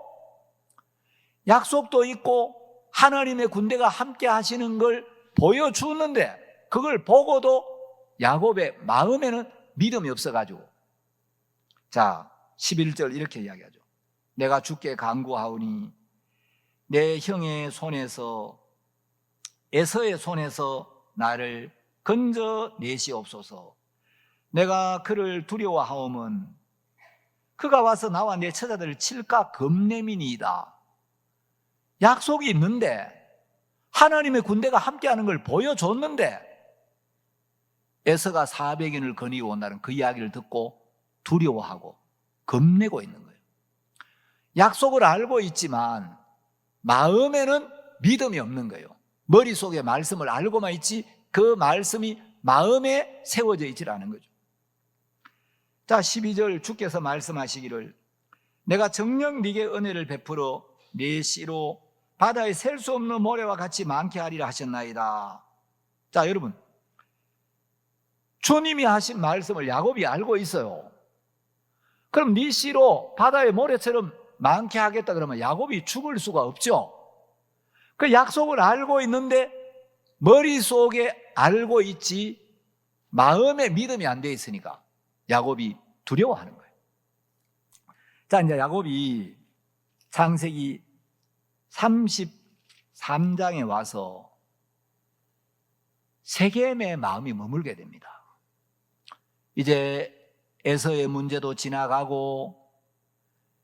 약속도 있고 하나님의 군대가 함께 하시는 걸 보여주는데 그걸 보고도 야곱의 마음에는 믿음이 없어가지고, 자 11절 이렇게 이야기하죠. 내가 주께 간구하오니 내 형의 손에서 에서의 손에서 나를 건져 내시옵소서. 내가 그를 두려워하오면 그가 와서 나와 내 처자들을 칠까 겁내미니이다. 약속이 있는데 하나님의 군대가 함께하는 걸 보여줬는데 에서가 400인을 거느리고 온다는 그 이야기를 듣고 두려워하고 겁내고 있는 거예요. 약속을 알고 있지만 마음에는 믿음이 없는 거예요. 머릿속에 말씀을 알고만 있지 그 말씀이 마음에 세워져 있질 않은 거죠. 자 12절 주께서 말씀하시기를 내가 정녕 네게 은혜를 베풀어 네 씨로 바다에 셀 수 없는 모래와 같이 많게 하리라 하셨나이다. 자 여러분, 주님이 하신 말씀을 야곱이 알고 있어요. 그럼 네 씨로 바다의 모래처럼 많게 하겠다 그러면 야곱이 죽을 수가 없죠. 그 약속을 알고 있는데 머릿속에 알고 있지 마음에 믿음이 안 돼 있으니까 야곱이 두려워하는 거예요. 자 이제 야곱이 창세기 33장에 와서 세겜의 마음이 머물게 됩니다. 이제 에서의 문제도 지나가고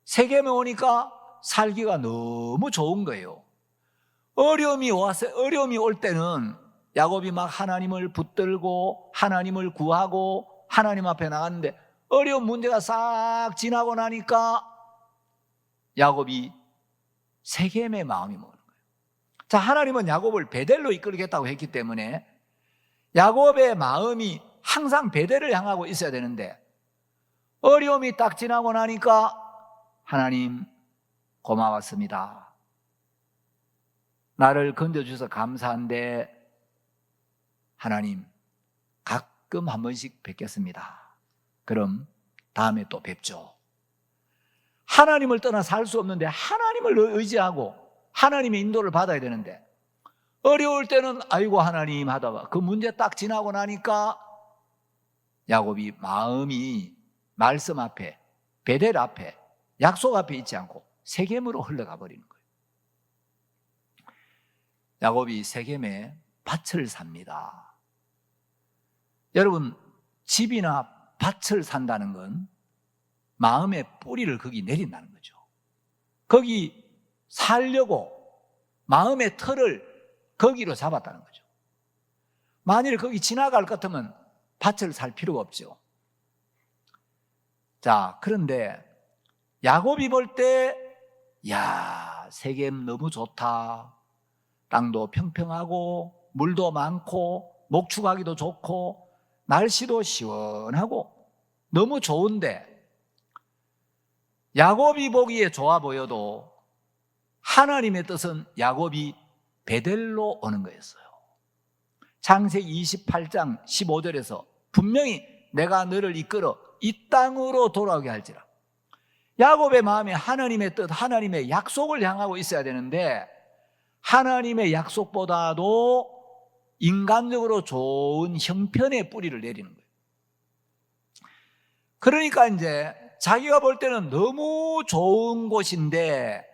세겜에 오니까 살기가 너무 좋은 거예요. 어려움이 올 때는 야곱이 막 하나님을 붙들고 하나님을 구하고 하나님 앞에 나갔는데 어려운 문제가 싹 지나고 나니까 야곱이 세겜의 마음이 머무는 거예요. 자, 하나님은 야곱을 베델로 이끌겠다고 했기 때문에 야곱의 마음이 항상 베델을 향하고 있어야 되는데 어려움이 딱 지나고 나니까 하나님 고마웠습니다. 나를 건져주셔서 감사한데 하나님 가끔 한 번씩 뵙겠습니다. 그럼 다음에 또 뵙죠. 하나님을 떠나 살 수 없는데 하나님을 의지하고 하나님의 인도를 받아야 되는데 어려울 때는 아이고 하나님 하다가 그 문제 딱 지나고 나니까 야곱이 마음이 말씀 앞에 베델 앞에 약속 앞에 있지 않고 세겜으로 흘러가 버리는 거예요. 야곱이 세겜에 밭을 삽니다. 여러분 집이나 밭을 산다는 건 마음의 뿌리를 거기 내린다는 거죠. 거기 살려고 마음의 틀을 거기로 잡았다는 거죠. 만일 거기 지나갈 것 같으면 밭을 살 필요가 없죠. 자, 그런데 야곱이 볼 때, 야, 세겜 너무 좋다. 땅도 평평하고 물도 많고 목축하기도 좋고 날씨도 시원하고 너무 좋은데, 야곱이 보기에 좋아 보여도 하나님의 뜻은 야곱이 베델로 오는 거였어요. 창세기 28장 15절에서 분명히 내가 너를 이끌어 이 땅으로 돌아오게 할지라. 야곱의 마음에 하나님의 뜻, 하나님의 약속을 향하고 있어야 되는데 하나님의 약속보다도 인간적으로 좋은 형편의 뿌리를 내리는 거예요. 그러니까 이제 자기가 볼 때는 너무 좋은 곳인데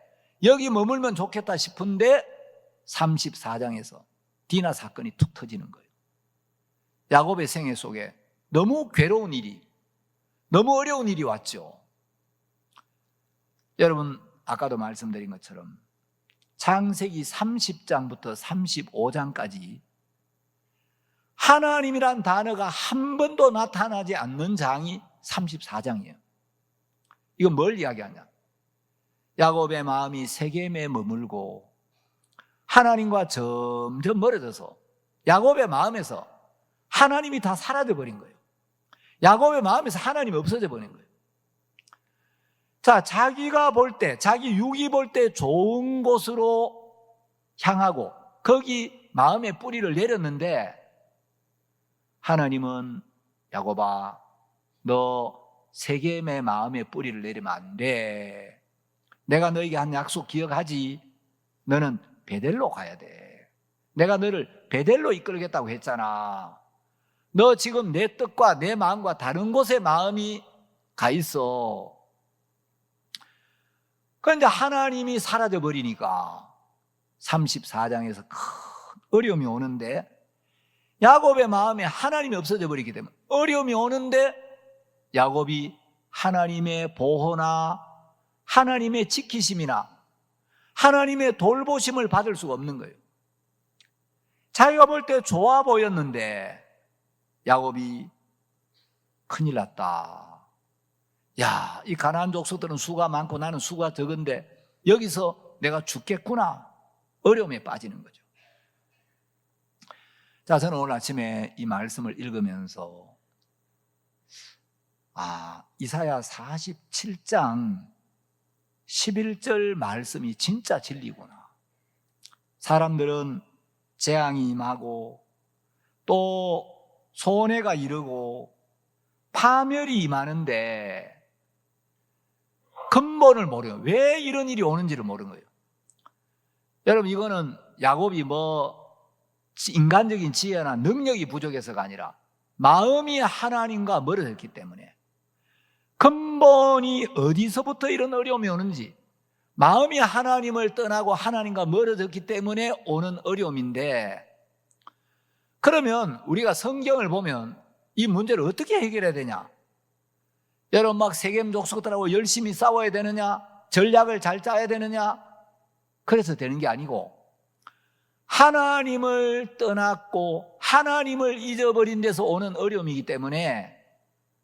여기 머물면 좋겠다 싶은데 34장에서 디나 사건이 툭 터지는 거예요. 야곱의 생애 속에 너무 괴로운 일이, 너무 어려운 일이 왔죠. 여러분, 아까도 말씀드린 것처럼 창세기 30장부터 35장까지 하나님이란 단어가 한 번도 나타나지 않는 장이 34장이에요. 이건 뭘 이야기하냐? 야곱의 마음이 세겜에 머물고 하나님과 점점 멀어져서 야곱의 마음에서 하나님이 다 사라져 버린 거예요. 야곱의 마음에서 하나님이 없어져 버린 거예요. 자, 자기가 볼 때, 자기 육이 볼 때 좋은 곳으로 향하고 거기 마음의 뿌리를 내렸는데 하나님은 야곱아, 너 세겜의 마음의 뿌리를 내리면 안 돼. 내가 너에게 한 약속 기억하지? 너는 베델로 가야 돼. 내가 너를 베델로 이끌겠다고 했잖아. 너 지금 내 뜻과 내 마음과 다른 곳에 마음이 가 있어. 그런데 하나님이 사라져버리니까 34장에서 큰 어려움이 오는데 야곱의 마음에 하나님이 없어져 버리기 때문에 어려움이 오는데 야곱이 하나님의 보호나 하나님의 지키심이나 하나님의 돌보심을 받을 수가 없는 거예요. 자기가 볼 때 좋아 보였는데 야곱이 큰일 났다. 야, 이 가나안 족속들은 수가 많고 나는 수가 적은데 여기서 내가 죽겠구나. 어려움에 빠지는 거죠. 자, 저는 오늘 아침에 이 말씀을 읽으면서 이사야 47장 11절 말씀이 진짜 진리구나. 사람들은 재앙이 임하고 또 손해가 이르고 파멸이 임하는데 근본을 모르요. 왜 이런 일이 오는지를 모르는 거예요. 여러분, 이거는 야곱이 인간적인 지혜나 능력이 부족해서가 아니라 마음이 하나님과 멀어졌기 때문에 근본이 어디서부터 이런 어려움이 오는지 마음이 하나님을 떠나고 하나님과 멀어졌기 때문에 오는 어려움인데, 그러면 우리가 성경을 보면 이 문제를 어떻게 해결해야 되냐? 여러분, 막 세겜 족속들하고 열심히 싸워야 되느냐? 전략을 잘 짜야 되느냐? 그래서 되는 게 아니고 하나님을 떠났고 하나님을 잊어버린 데서 오는 어려움이기 때문에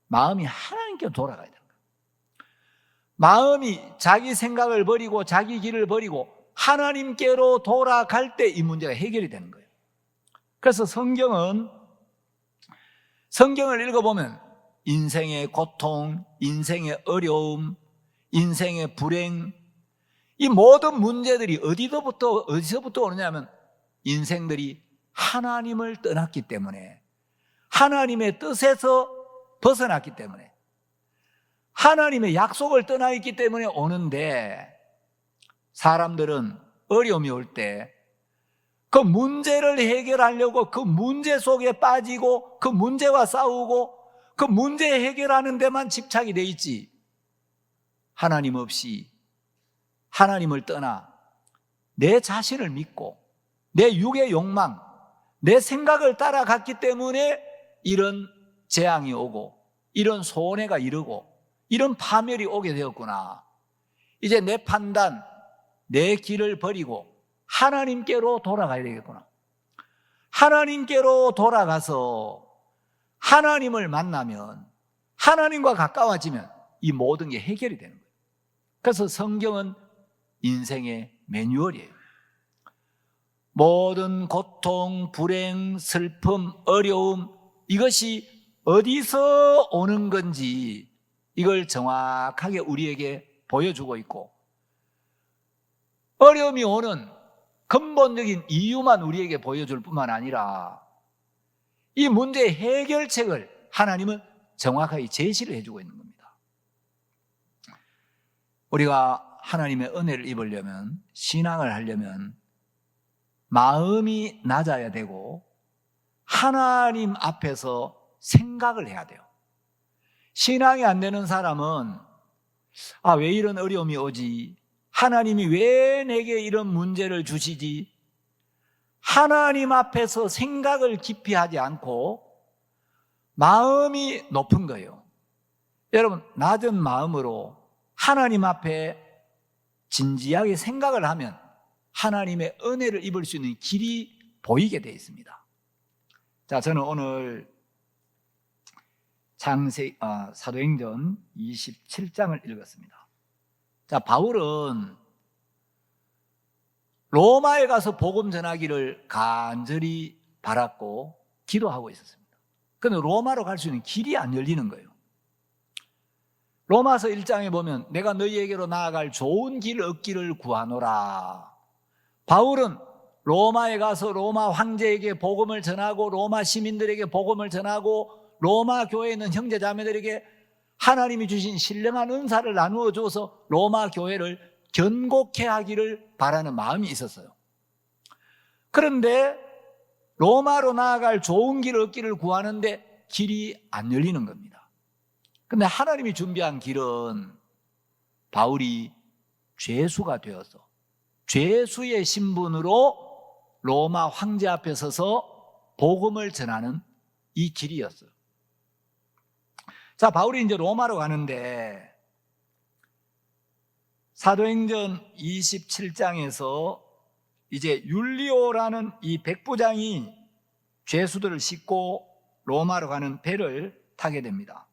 마음이 하나님께 돌아가야 되는 거예요. 마음이 자기 생각을 버리고 자기 길을 버리고 하나님께로 돌아갈 때 이 문제가 해결이 되는 거예요. 그래서 성경을 읽어보면 인생의 고통, 인생의 어려움, 인생의 불행, 이 모든 문제들이 어디서부터 오느냐면 인생들이 하나님을 떠났기 때문에, 하나님의 뜻에서 벗어났기 때문에, 하나님의 약속을 떠나 있기 때문에 오는데, 사람들은 어려움이 올 때 그 문제를 해결하려고 그 문제 속에 빠지고 그 문제와 싸우고 그 문제 해결하는 데만 집착이 돼 있지, 하나님 없이 하나님을 떠나 내 자신을 믿고 내 육의 욕망, 내 생각을 따라갔기 때문에 이런 재앙이 오고 이런 손해가 이르고 이런 파멸이 오게 되었구나. 이제 내 판단, 내 길을 버리고 하나님께로 돌아가야 되겠구나. 하나님께로 돌아가서 하나님을 만나면, 하나님과 가까워지면 이 모든 게 해결이 되는 거예요. 그래서 성경은 인생의 매뉴얼이에요. 모든 고통, 불행, 슬픔, 어려움, 이것이 어디서 오는 건지 이걸 정확하게 우리에게 보여주고 있고, 어려움이 오는 근본적인 이유만 우리에게 보여줄 뿐만 아니라 이 문제의 해결책을 하나님은 정확하게 제시를 해주고 있는 겁니다. 우리가 하나님의 은혜를 입으려면, 신앙을 하려면 마음이 낮아야 되고 하나님 앞에서 생각을 해야 돼요. 신앙이 안 되는 사람은 왜 이런 어려움이 오지? 하나님이 왜 내게 이런 문제를 주시지? 하나님 앞에서 생각을 깊이 하지 않고 마음이 높은 거예요. 여러분, 낮은 마음으로 하나님 앞에 진지하게 생각을 하면 하나님의 은혜를 입을 수 있는 길이 보이게 되어 있습니다. 자, 저는 오늘 사도행전 27장을 읽었습니다. 자, 바울은 로마에 가서 복음 전하기를 간절히 바랐고 기도하고 있었습니다. 그런데 로마로 갈 수 있는 길이 안 열리는 거예요. 로마서 1장에 보면 내가 너희에게로 나아갈 좋은 길 얻기를 구하노라. 바울은 로마에 가서 로마 황제에게 복음을 전하고 로마 시민들에게 복음을 전하고 로마 교회에 있는 형제 자매들에게 하나님이 주신 신령한 은사를 나누어 줘서 로마 교회를 견고케 하기를 바라는 마음이 있었어요. 그런데 로마로 나아갈 좋은 길을 얻기를 구하는데 길이 안 열리는 겁니다. 그런데 하나님이 준비한 길은 바울이 죄수가 되어서 죄수의 신분으로 로마 황제 앞에 서서 복음을 전하는 이 길이었어요. 자, 바울이 이제 로마로 가는데 사도행전 27장에서 이제 율리오라는 이 백부장이 죄수들을 싣고 로마로 가는 배를 타게 됩니다.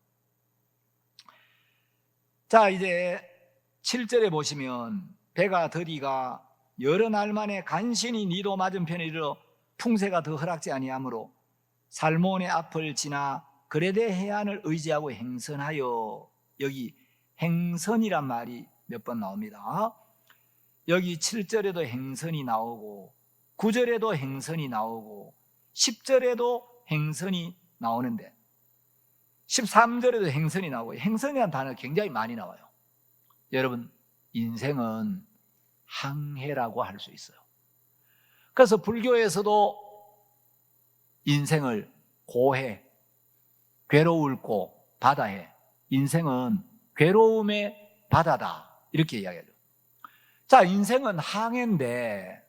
자, 이제 7절에 보시면 배가 더디가 여러 날 만에 간신히 니도 맞은편에 이르러 풍세가 더 허락지 아니하므로 살몬의 앞을 지나 그레데 해안을 의지하고 행선하여, 여기 행선이란 말이 몇 번 나옵니다. 여기 7절에도 행선이 나오고 9절에도 행선이 나오고 10절에도 행선이 나오는데 13절에도 행선이 나오고, 행선이라는 단어 굉장히 많이 나와요. 여러분, 인생은 항해라고 할 수 있어요. 그래서 불교에서도 인생을 고해, 괴로울 고, 바다해, 인생은 괴로움의 바다다, 이렇게 이야기하죠. 자, 인생은 항해인데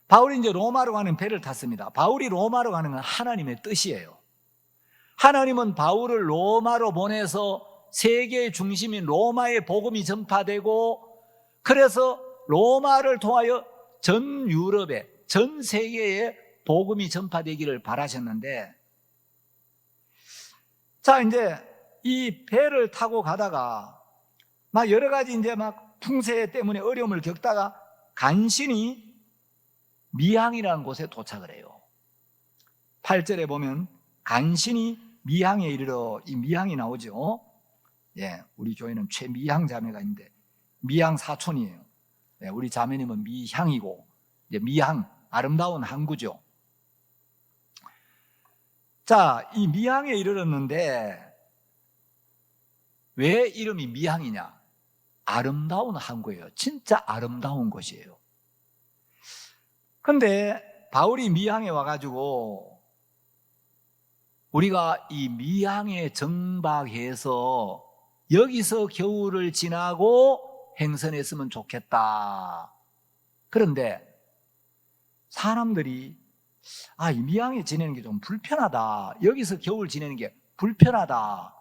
바울이 이제 로마로 가는 배를 탔습니다. 바울이 로마로 가는 건 하나님의 뜻이에요. 하나님은 바울을 로마로 보내서 세계의 중심인 로마의 복음이 전파되고, 그래서 로마를 통하여 전 유럽에, 전 세계에 복음이 전파되기를 바라셨는데, 자, 이제 이 배를 타고 가다가 막 여러 가지 이제 막 풍세 때문에 어려움을 겪다가 간신히 미항이라는 곳에 도착을 해요. 8절에 보면 간신히 미항에 이르러, 이 미항이 나오죠. 예, 우리 교회는 최미향 자매가 있는데 미향 사촌이에요. 예, 우리 자매님은 미향이고, 이제 미향, 아름다운 항구죠. 자, 이 미향에 이르렀는데 왜 이름이 미향이냐? 아름다운 항구예요. 진짜 아름다운 곳이에요. 근데 바울이 미향에 와가지고 우리가 이 미향에 정박해서 여기서 겨울을 지나고 행선했으면 좋겠다. 그런데 사람들이 이 미향에 지내는 게 좀 불편하다, 여기서 겨울 지내는 게 불편하다,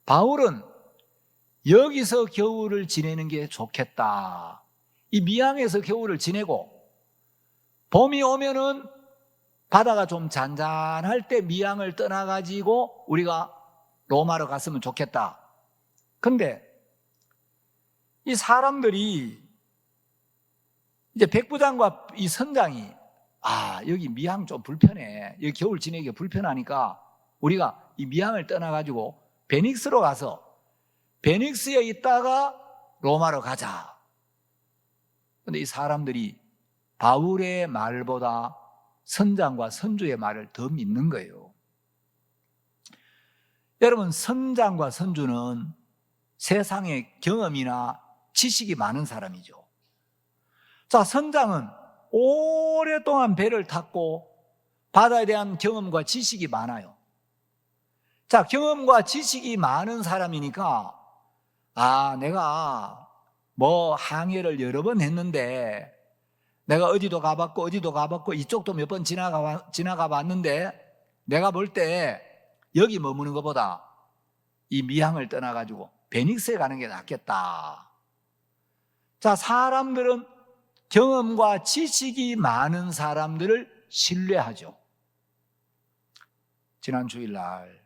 바울은 여기서 겨울을 지내는 게 좋겠다. 이 미항에서 겨울을 지내고 봄이 오면은 바다가 좀 잔잔할 때 미항을 떠나가지고 우리가 로마로 갔으면 좋겠다. 근데 이 사람들이 이제 백부장과 이 선장이 여기 미항 좀 불편해. 여기 겨울 지내기가 불편하니까 우리가 이 미항을 떠나가지고 베닉스로 가서 베닉스에 있다가 로마로 가자. 근데 이 사람들이 바울의 말보다 선장과 선주의 말을 더 믿는 거예요. 여러분, 선장과 선주는 세상의 경험이나 지식이 많은 사람이죠. 자, 선장은 오랫동안 배를 탔고 바다에 대한 경험과 지식이 많아요. 자, 경험과 지식이 많은 사람이니까 내가 항해를 여러 번 했는데 내가 어디도 가봤고 이쪽도 몇 번 지나가 봤는데 내가 볼 때 여기 머무는 것보다 이 미항을 떠나가지고 베닉스에 가는 게 낫겠다. 자, 사람들은 경험과 지식이 많은 사람들을 신뢰하죠. 지난 주일날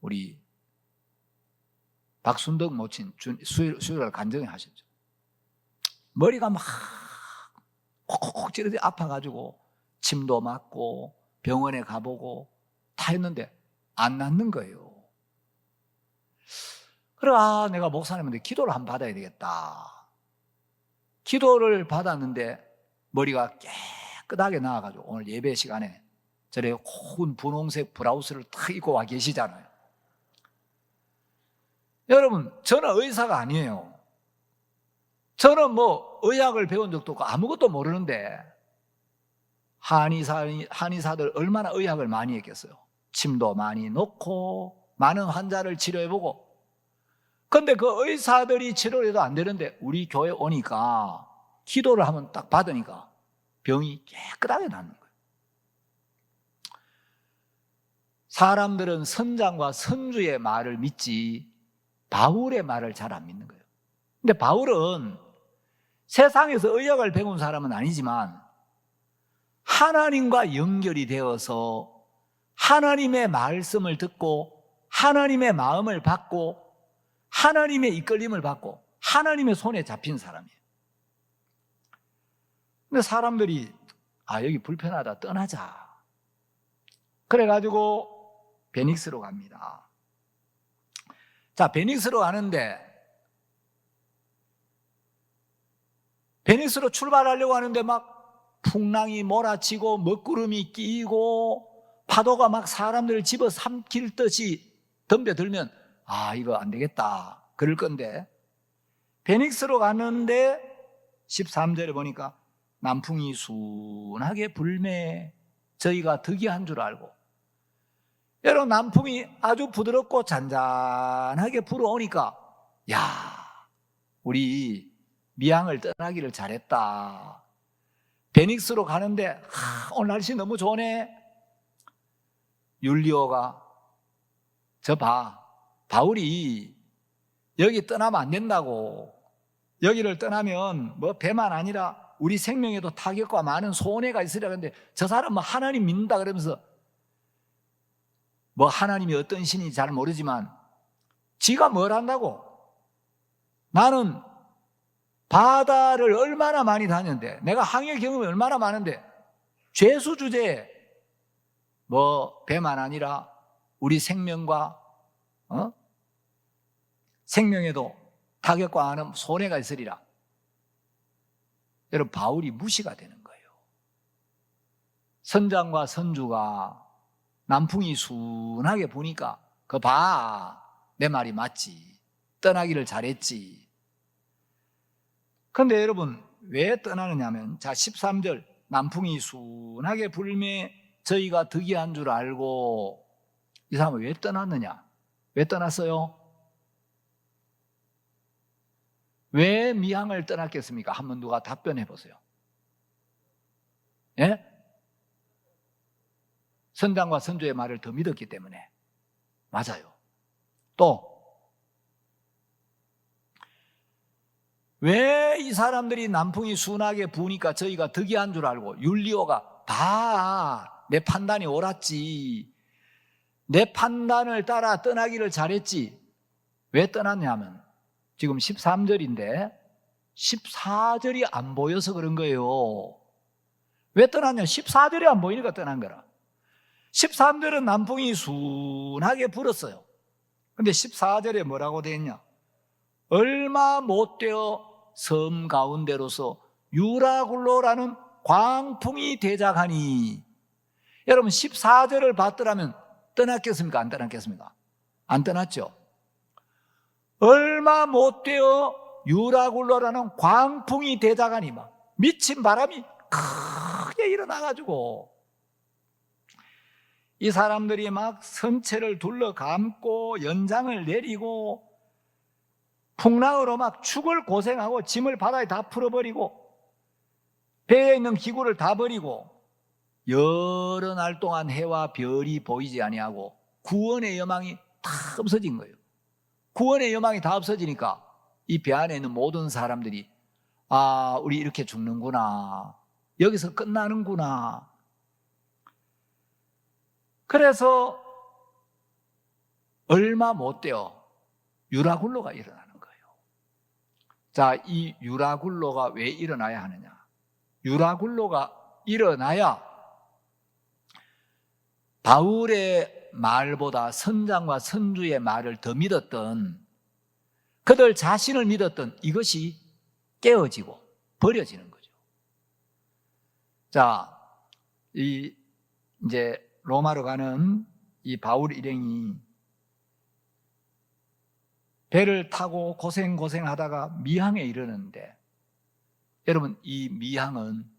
우리 박순덕 모친 수요일 간증회 하셨죠. 머리가 막 콕콕 찌르듯이 아파가지고 침도 맞고 병원에 가보고 다 했는데 안 낫는 거예요. 그래, 내가 목사님한테 기도를 한번 받아야 되겠다. 기도를 받았는데 머리가 깨끗하게 나와가지고 오늘 예배 시간에 저래 고운 분홍색 브라우스를 탁 입고 와 계시잖아요. 여러분, 저는 의사가 아니에요. 저는 의학을 배운 적도 없고 아무것도 모르는데 한의사들 얼마나 의학을 많이 했겠어요. 침도 많이 넣고 많은 환자를 치료해보고. 근데 그 의사들이 치료해도 안 되는데 우리 교회 오니까 기도를 한번 딱 받으니까 병이 깨끗하게 낫는 거예요. 사람들은 선장과 선주의 말을 믿지 바울의 말을 잘 안 믿는 거예요. 근데 바울은 세상에서 의학을 배운 사람은 아니지만 하나님과 연결이 되어서 하나님의 말씀을 듣고 하나님의 마음을 받고 하나님의 이끌림을 받고 하나님의 손에 잡힌 사람이에요. 근데 사람들이 여기 불편하다, 떠나자. 그래가지고 베닉스로 갑니다. 자, 베닉스로 가는데 베닉스로 출발하려고 하는데 막 풍랑이 몰아치고 먹구름이 끼고 파도가 막 사람들을 집어삼킬 듯이 덤벼들면 이거 안 되겠다 그럴 건데 베닉스로 갔는데 13절에 보니까 남풍이 순하게 불매 저희가 득이한 줄 알고. 여러분, 남풍이 아주 부드럽고 잔잔하게 불어오니까 우리 미항을 떠나기를 잘했다. 베닉스로 가는데 오늘 날씨 너무 좋네. 율리오가 바울이 여기 떠나면 안 된다고. 여기를 떠나면 배만 아니라 우리 생명에도 타격과 많은 손해가 있으리라. 근데 저 사람 하나님 믿는다 그러면서 하나님이 어떤 신인지 잘 모르지만 지가 뭘 한다고. 나는 바다를 얼마나 많이 다녔는데 내가 항해 경험이 얼마나 많은데 죄수 주제에 배만 아니라 우리 생명과 생명에도 타격과 하는 손해가 있으리라. 여러분, 바울이 무시가 되는 거예요. 선장과 선주가 남풍이 순하게 부니까 내 말이 맞지. 떠나기를 잘했지. 그런데 여러분, 왜 떠나느냐면 13절 남풍이 순하게 불매 저희가 득이한 줄 알고. 이 사람은 왜 떠났느냐? 왜 떠났어요? 왜 미항을 떠났겠습니까? 한번 누가 답변해 보세요. 예? 선장과 선주의 말을 더 믿었기 때문에. 맞아요. 또 왜 이 사람들이 남풍이 순하게 부니까 저희가 덕이한 줄 알고 율리오가 봐, 내 판단이 옳았지, 내 판단을 따라 떠나기를 잘했지. 왜 떠났냐면 지금 13절인데 14절이 안 보여서 그런 거예요. 왜 떠났냐? 14절이 안 보이니까 떠난 거라. 13절은 남풍이 순하게 불었어요. 근데 14절에 뭐라고 되어 있냐? 얼마 못되어 섬 가운데로서 유라굴로라는 광풍이 대작하니. 여러분 14절을 봤더라면 떠났겠습니까? 안 떠났겠습니까? 안 떠났죠. 얼마 못되어 유라굴로라는 광풍이 대작하니, 막 미친 바람이 크게 일어나가지고 이 사람들이 막 선체를 둘러 감고 연장을 내리고 풍랑으로 막 죽을 고생하고 짐을 바다에 다 풀어버리고 배에 있는 기구를 다 버리고 여러 날 동안 해와 별이 보이지 아니하고 구원의 여망이 다 없어진 거예요. 구원의 여망이 다 없어지니까 이 배 안에 있는 모든 사람들이 아, 우리 이렇게 죽는구나, 여기서 끝나는구나. 그래서 얼마 못 되어 유라굴로가 일어나는 거예요. 자, 이 유라굴로가 왜 일어나야 하느냐? 유라굴로가 일어나야 바울의 말보다 선장과 선주의 말을 더 믿었던, 그들 자신을 믿었던 이것이 깨어지고 버려지는 거죠. 자, 이제 로마로 가는 이 바울 일행이 배를 타고 고생하다가 미항에 이르는데, 여러분 이 미항은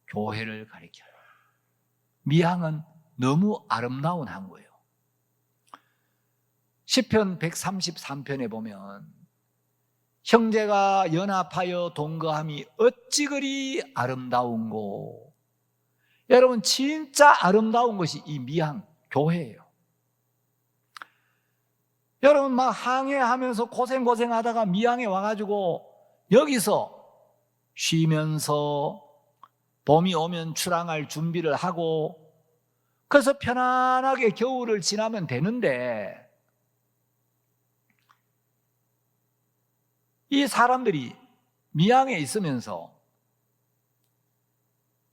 교회를 가리켜요. 미항은 너무 아름다운 항구예요. 시편 133편에 보면 형제가 연합하여 동거함이 어찌 그리 아름다운고. 여러분 진짜 아름다운 것이 이 미항 교회예요. 여러분 막 항해하면서 고생하다가 미항에 와가지고 여기서 쉬면서 봄이 오면 출항할 준비를 하고 그래서 편안하게 겨울을 지나면 되는데, 이 사람들이 미항에 있으면서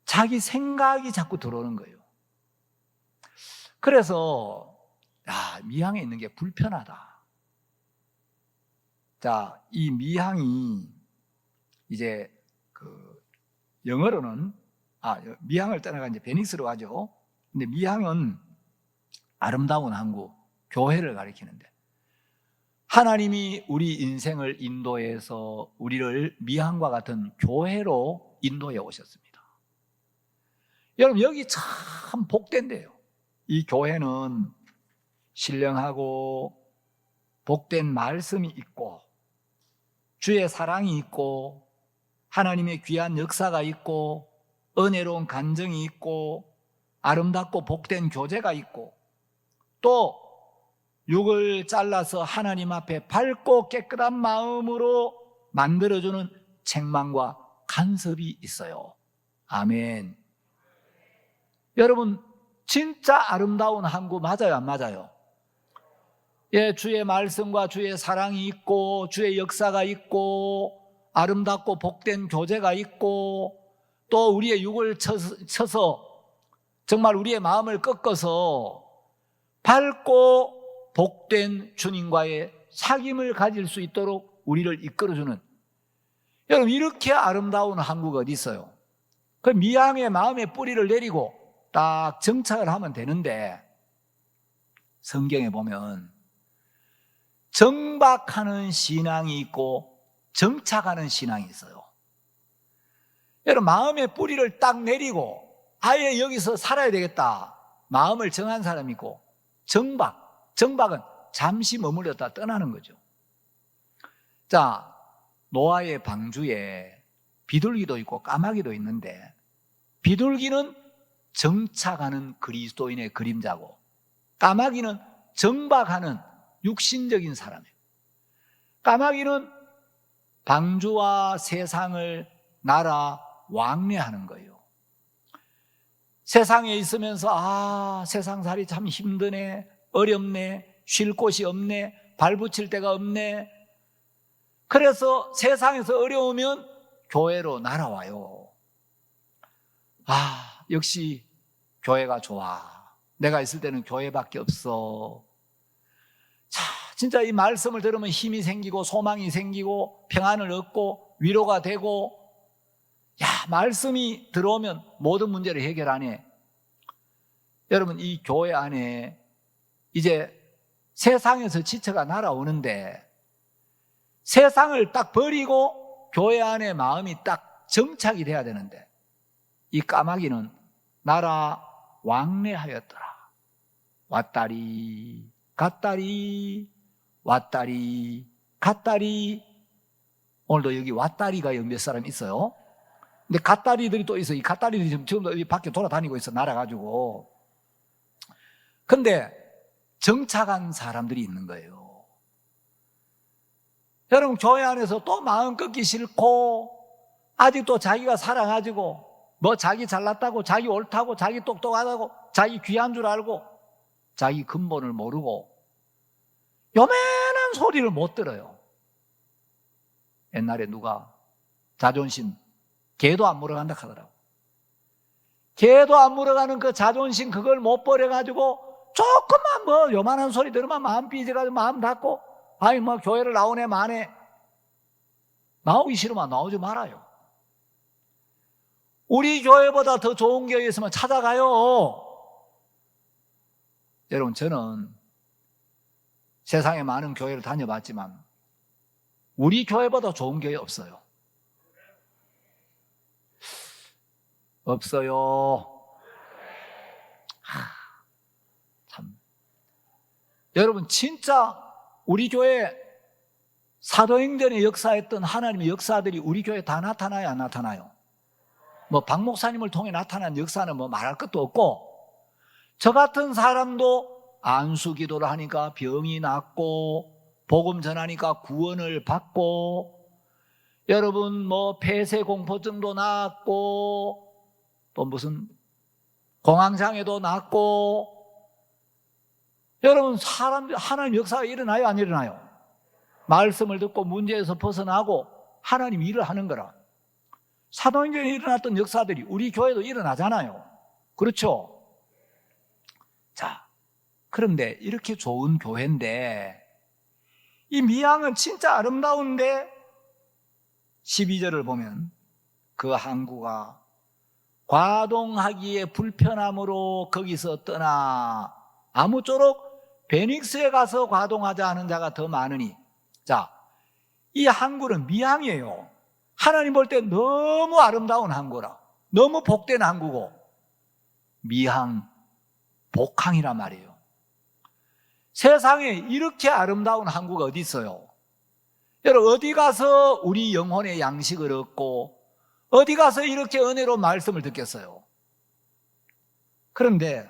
자기 생각이 자꾸 들어오는 거예요. 그래서 미항에 있는 게 불편하다. 자, 이 미항이 이제 영어로는 미항을 떠나가 이제 베닉스로 가죠. 근데 미항은 아름다운 항구, 교회를 가리키는데, 하나님이 우리 인생을 인도해서 우리를 미항과 같은 교회로 인도해 오셨습니다. 여러분 여기 참 복된 데요. 이 교회는 신령하고 복된 말씀이 있고 주의 사랑이 있고 하나님의 귀한 역사가 있고 은혜로운 간증이 있고 아름답고 복된 교제가 있고, 또 육을 잘라서 하나님 앞에 밝고 깨끗한 마음으로 만들어주는 책망과 간섭이 있어요. 아멘. 여러분 진짜 아름다운 항구 맞아요, 안 맞아요? 예, 주의 말씀과 주의 사랑이 있고 주의 역사가 있고 아름답고 복된 교제가 있고, 또 우리의 육을 쳐서 정말 우리의 마음을 꺾어서 밝고 복된 주님과의 사귐을 가질 수 있도록 우리를 이끌어주는, 여러분 이렇게 아름다운 항구가 어디 있어요? 그 미항의 마음의 뿌리를 내리고 딱 정착을 하면 되는데, 성경에 보면 정박하는 신앙이 있고 정착하는 신앙이 있어요. 여러분 마음의 뿌리를 딱 내리고 아예 여기서 살아야 되겠다 마음을 정한 사람이 있고, 정박은 잠시 머물렀다 떠나는 거죠. 자, 노아의 방주에 비둘기도 있고 까마귀도 있는데, 비둘기는 정착하는 그리스도인의 그림자고 까마귀는 정박하는 육신적인 사람이에요. 까마귀는 방주와 세상을 나라 왕래하는 거예요. 세상에 있으면서 세상살이 참 힘드네, 어렵네, 쉴 곳이 없네, 발붙일 데가 없네. 그래서 세상에서 어려우면 교회로 날아와요. 역시 교회가 좋아. 내가 있을 때는 교회밖에 없어. 자, 진짜 이 말씀을 들으면 힘이 생기고 소망이 생기고 평안을 얻고 위로가 되고, 말씀이 들어오면 모든 문제를 해결하네. 여러분, 이 교회 안에 이제 세상에서 지쳐가 날아오는데, 세상을 딱 버리고 교회 안에 마음이 딱 정착이 돼야 되는데, 이 까마귀는 나라 왕래하였더라. 왔다리 갔다리 왔다리 갔다리. 오늘도 여기 왔다리가 몇 사람 있어요. 근데 갓다리들이 또 있어. 이 갓다리들이 지금 여기 밖에 돌아다니고 있어, 날아가지고. 근데 정착한 사람들이 있는 거예요. 여러분, 교회 안에서 또 마음 꺾기 싫고, 아직도 자기가 살아가지고 뭐 자기 잘났다고, 자기 옳다고, 자기 똑똑하다고, 자기 귀한 줄 알고, 자기 근본을 모르고 요만한 소리를 못 들어요. 옛날에 누가 자존심, 개도 안 물어간다 하더라고. 개도 안 물어가는 그 자존심, 그걸 못 버려가지고 조금만 뭐 요만한 소리 들으면 마음 삐져가지고 마음 닫고, 뭐 교회를 나오네 마네. 나오기 싫으면 나오지 말아요. 우리 교회보다 더 좋은 교회 있으면 찾아가요. 여러분, 저는 세상에 많은 교회를 다녀봤지만 우리 교회보다 좋은 교회 없어요. 없어요. 참. 여러분, 진짜 우리 교회 사도행전에 역사했던 하나님의 역사들이 우리 교회에 다 나타나요, 안 나타나요? 뭐 박 목사님을 통해 나타난 역사는 뭐 말할 것도 없고, 저 같은 사람도 안수 기도를 하니까 병이 낫고, 복음 전하니까 구원을 받고, 여러분 뭐 폐쇄 공포증도 낫고, 또 무슨 공황장애도 낫고. 여러분, 사람들 하나님 역사가 일어나요, 안 일어나요? 말씀을 듣고 문제에서 벗어나고 하나님 일을 하는 거라. 사도행전에 일어났던 역사들이 우리 교회도 일어나잖아요. 그렇죠? 자, 그런데 이렇게 좋은 교회인데, 이 미항은 진짜 아름다운데 12절을 보면 그 항구가 과동하기에 불편함으로 거기서 떠나 아무쪼록 베닉스에 가서 과동하자 하는 자가 더 많으니. 자, 이 항구는 미항이에요. 하나님 볼 때 너무 아름다운 항구라, 너무 복된 항구고, 미항, 복항이란 말이에요. 세상에 이렇게 아름다운 항구가 어디 있어요? 여러분, 어디 가서 우리 영혼의 양식을 얻고 어디 가서 이렇게 은혜로운 말씀을 듣겠어요? 그런데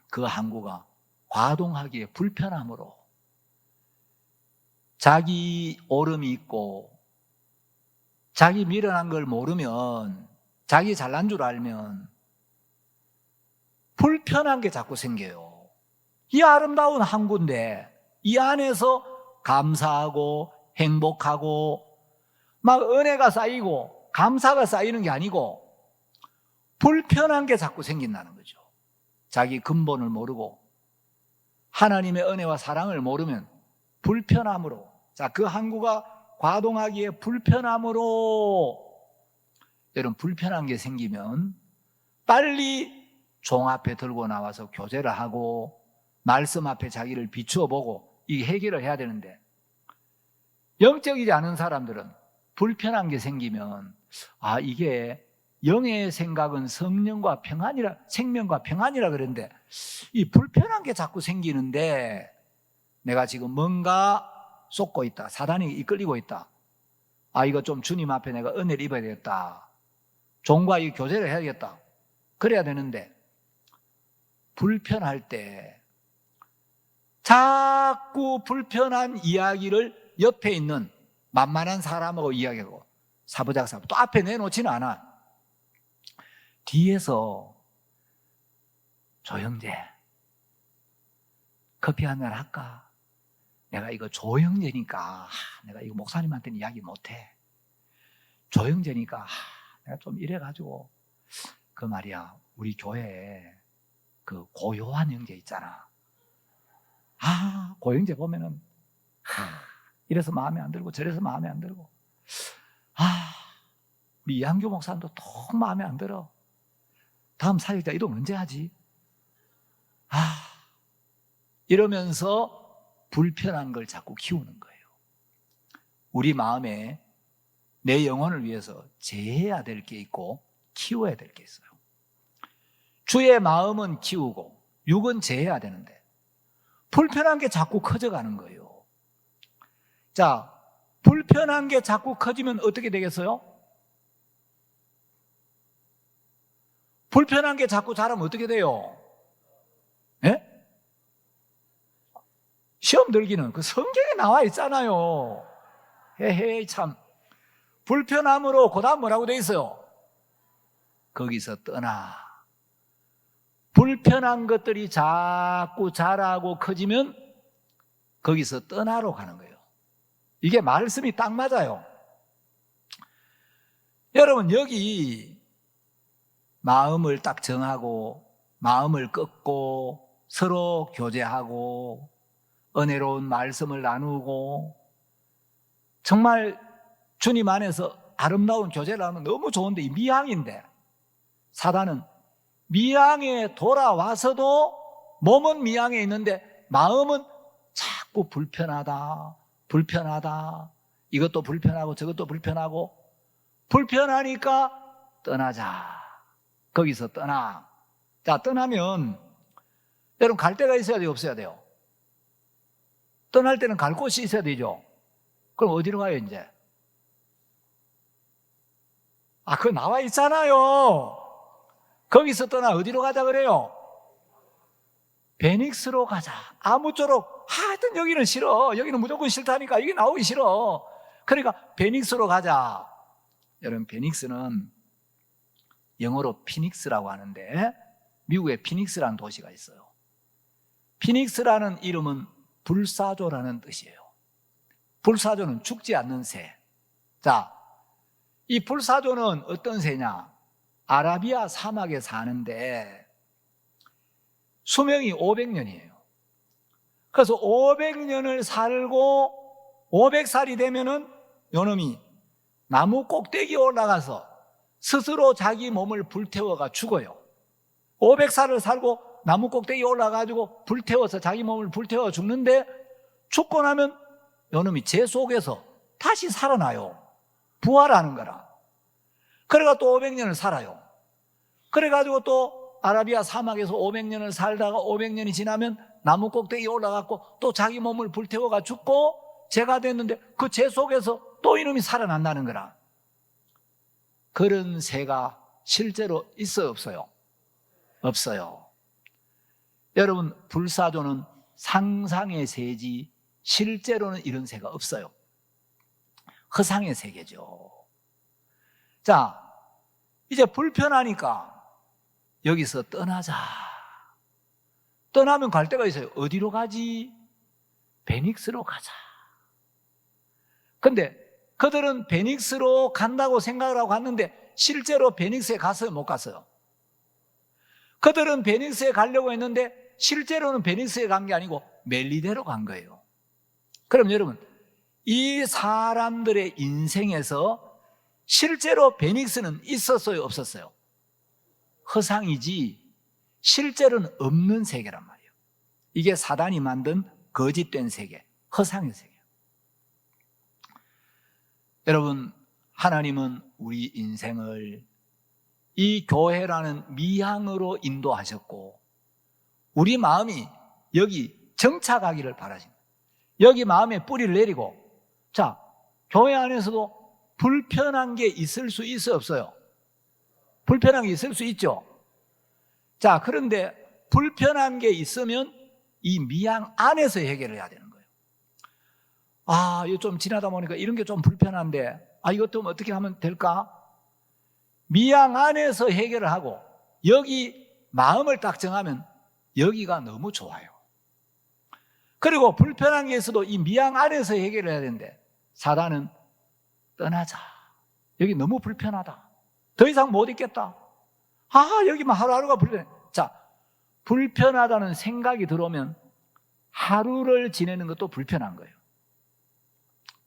그 항구가 과동하기에 불편함으로, 자기 오름이 있고 자기 미련한 걸 모르면, 자기 잘난 줄 알면 불편한 게 자꾸 생겨요. 이 아름다운 항구인데 이 안에서 감사하고 행복하고 막 은혜가 쌓이고 감사가 쌓이는 게 아니고 불편한 게 자꾸 생긴다는 거죠. 자기 근본을 모르고 하나님의 은혜와 사랑을 모르면 불편함으로, 자, 그 항구가 과동하기에 불편함으로. 여러분, 불편한 게 생기면 빨리 종 앞에 들고 나와서 교제를 하고 말씀 앞에 자기를 비추어 보고 이 해결을 해야 되는데, 영적이지 않은 사람들은 불편한 게 생기면 이게 영의 생각은 성령과 평안이라, 생명과 평안이라 그랬는데 이 불편한 게 자꾸 생기는데 내가 지금 뭔가 쏟고 있다, 사단이 이끌리고 있다, 이거 좀 주님 앞에 내가 은혜를 입어야 되겠다, 종과 이 교제를 해야겠다, 그래야 되는데, 불편할 때 자꾸 불편한 이야기를 옆에 있는 만만한 사람하고 이야기하고 사부작사부 또 앞에 내놓지는 않아. 뒤에서 조형제 커피 한잔 할까? 내가 이거 조형제니까 내가 이거 목사님한테는 이야기 못해. 조형제니까 내가 좀 이래가지고 그 말이야 우리 교회에 그 고요한 형제 있잖아. 고형제 보면은 이래서 마음에 안 들고 저래서 마음에 안 들고 우리 이한교 목사님도 통 마음에 안 들어. 다음 사역자 이동 언제 하지? 이러면서 불편한 걸 자꾸 키우는 거예요. 우리 마음에 내 영혼을 위해서 제해야 될 게 있고 키워야 될 게 있어요. 주의 마음은 키우고 육은 제해야 되는데 불편한 게 자꾸 커져가는 거예요. 자, 불편한 게 자꾸 커지면 어떻게 되겠어요? 불편한 게 자꾸 자라면 어떻게 돼요? 예? 시험 들기는 그 성경에 나와 있잖아요. 헤헤 참. 불편함으로 그 다음 뭐라고 돼 있어요? 거기서 떠나. 불편한 것들이 자꾸 자라고 커지면 거기서 떠나로 가는 거예요. 이게 말씀이 딱 맞아요. 여러분 여기 마음을 딱 정하고 마음을 꺾고 서로 교제하고 은혜로운 말씀을 나누고 정말 주님 안에서 아름다운 교제를 나누면 너무 좋은데 이 미항인데 사단은 미항에 돌아와서도 몸은 미항에 있는데 마음은 자꾸 불편하다 이것도 불편하고 저것도 불편하고 불편하니까 떠나자. 거기서 떠나. 자, 떠나면 여러분 갈 데가 있어야 돼요, 없어야 돼요? 떠날 때는 갈 곳이 있어야 되죠. 그럼 어디로 가요 이제? 그거 나와 있잖아요. 거기서 떠나 어디로 가자 그래요? 베닉스로 가자. 아무쪼록 하여튼 여기는 싫어. 여기는 무조건 싫다니까 여기 나오기 싫어. 그러니까 베닉스로 가자. 여러분 베닉스는 영어로 피닉스라고 하는데 미국에 피닉스라는 도시가 있어요. 피닉스라는 이름은 불사조라는 뜻이에요. 불사조는 죽지 않는 새. 자, 이 불사조는 어떤 새냐? 아라비아 사막에 사는데 수명이 500년이에요. 그래서 500년을 살고 500살이 되면은 요놈이 나무 꼭대기에 올라가서 스스로 자기 몸을 불태워가 죽어요. 500살을 살고 나무 꼭대기에 올라가지고 불태워서 자기 몸을 불태워 죽는데 죽고 나면 요놈이 제 속에서 다시 살아나요. 부활하는 거라. 그래가 또 500년을 살아요. 그래가지고 또 아라비아 사막에서 500년을 살다가 500년이 지나면 나무 꼭대기에 올라갔고 또 자기 몸을 불태워가 죽고 재가 됐는데 그 재 속에서 또 이놈이 살아난다는 거라. 그런 새가 실제로 있어요, 없어요? 없어요. 여러분 불사조는 상상의 새지 실제로는 이런 새가 없어요. 허상의 세계죠. 자, 이제 불편하니까 여기서 떠나자. 떠나면 갈 데가 있어요. 어디로 가지? 베닉스로 가자. 근데 그들은 베닉스로 간다고 생각을 하고 갔는데 실제로 베닉스에 갔어요, 못 갔어요? 그들은 베닉스에 가려고 했는데 실제로는 베닉스에 간 게 아니고 멜리데로 간 거예요. 그럼 여러분 이 사람들의 인생에서 실제로 베닉스는 있었어요, 없었어요? 허상이지 실제로는 없는 세계란 말이에요. 이게 사단이 만든 거짓된 세계, 허상의 세계. 여러분 하나님은 우리 인생을 이 교회라는 미항으로 인도하셨고 우리 마음이 여기 정착하기를 바라십니다. 여기 마음에 뿌리를 내리고 자, 교회 안에서도 불편한 게 있을 수 있어요, 없어요? 불편한 게 있을 수 있죠. 자, 그런데 불편한 게 있으면 이 미항 안에서 해결을 해야 되는 거예요. 아, 이거 좀 지나다 보니까 이런 게 좀 불편한데, 아, 이것 좀 어떻게 하면 될까? 미양 안에서 해결을 하고, 여기 마음을 딱 정하면 여기가 너무 좋아요. 그리고 불편한 게 있어도 이 미양 안에서 해결을 해야 되는데, 사단은 떠나자. 여기 너무 불편하다. 더 이상 못 있겠다. 아, 여기만 하루하루가 불편해. 자, 불편하다는 생각이 들어오면 하루를 지내는 것도 불편한 거예요.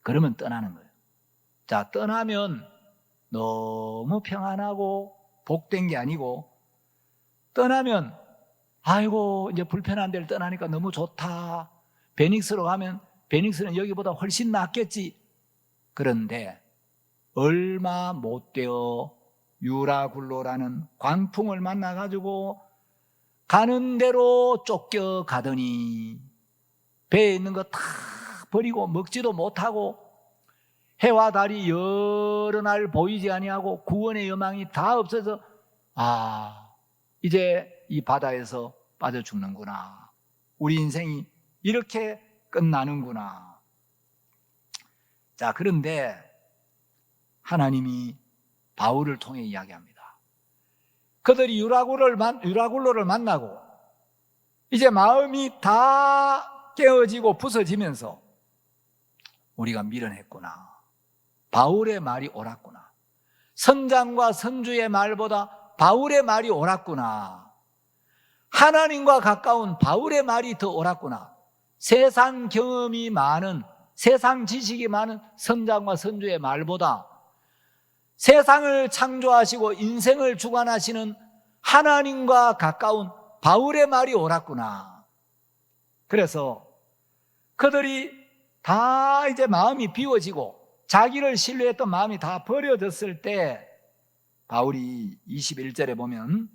그러면 떠나는 거예요. 자, 떠나면 너무 평안하고 복된 게 아니고, 떠나면 아이고 이제 불편한 데를 떠나니까 너무 좋다. 베닉스로 가면 베닉스는 여기보다 훨씬 낫겠지. 그런데 얼마 못 되어 유라굴로라는 광풍을 만나가지고 가는 대로 쫓겨가더니 배에 있는 거 다 버리고 먹지도 못하고 해와 달이 여러 날 보이지 아니하고 구원의 여망이 다 없어서 아, 이제 이 바다에서 빠져 죽는구나. 우리 인생이 이렇게 끝나는구나. 자, 그런데 하나님이 바울을 통해 이야기합니다. 그들이 유라굴로를 만나고 이제 마음이 다 깨어지고 부서지면서 우리가 밀어냈구나. 바울의 말이 옳았구나. 선장과 선주의 말보다 바울의 말이 옳았구나. 하나님과 가까운 바울의 말이 더 옳았구나. 세상 경험이 많은, 세상 지식이 많은 선장과 선주의 말보다 세상을 창조하시고 인생을 주관하시는 하나님과 가까운 바울의 말이 옳았구나. 그래서 그들이 다 이제 마음이 비워지고 자기를 신뢰했던 마음이 다 버려졌을 때 바울이 21절에 보면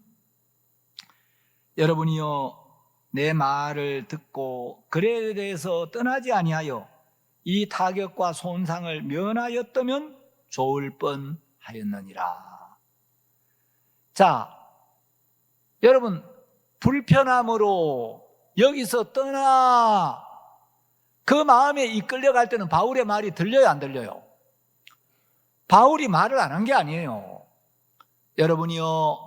여러분이요 내 말을 듣고 그에 대해서 떠나지 아니하여 이 타격과 손상을 면하였다면 좋을 뻔하였느니라. 자, 여러분 불편함으로 여기서 떠나 그 마음에 이끌려갈 때는 바울의 말이 들려요 안 들려요? 바울이 말을 안 한 게 아니에요. 여러분이요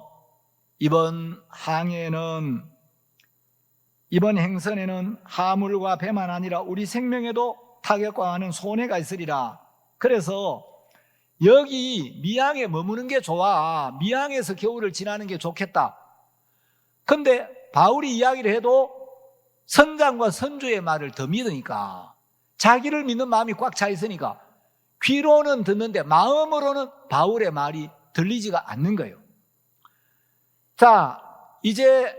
이번 항해는 이번 행선에는 하물과 배만 아니라 우리 생명에도 타격과 하는 손해가 있으리라. 그래서 여기 미항에 머무는 게 좋아. 미항에서 겨울을 지나는 게 좋겠다. 근데 바울이 이야기를 해도 선장과 선주의 말을 더 믿으니까 자기를 믿는 마음이 꽉 차 있으니까 귀로는 듣는데 마음으로는 바울의 말이 들리지가 않는 거예요. 자, 이제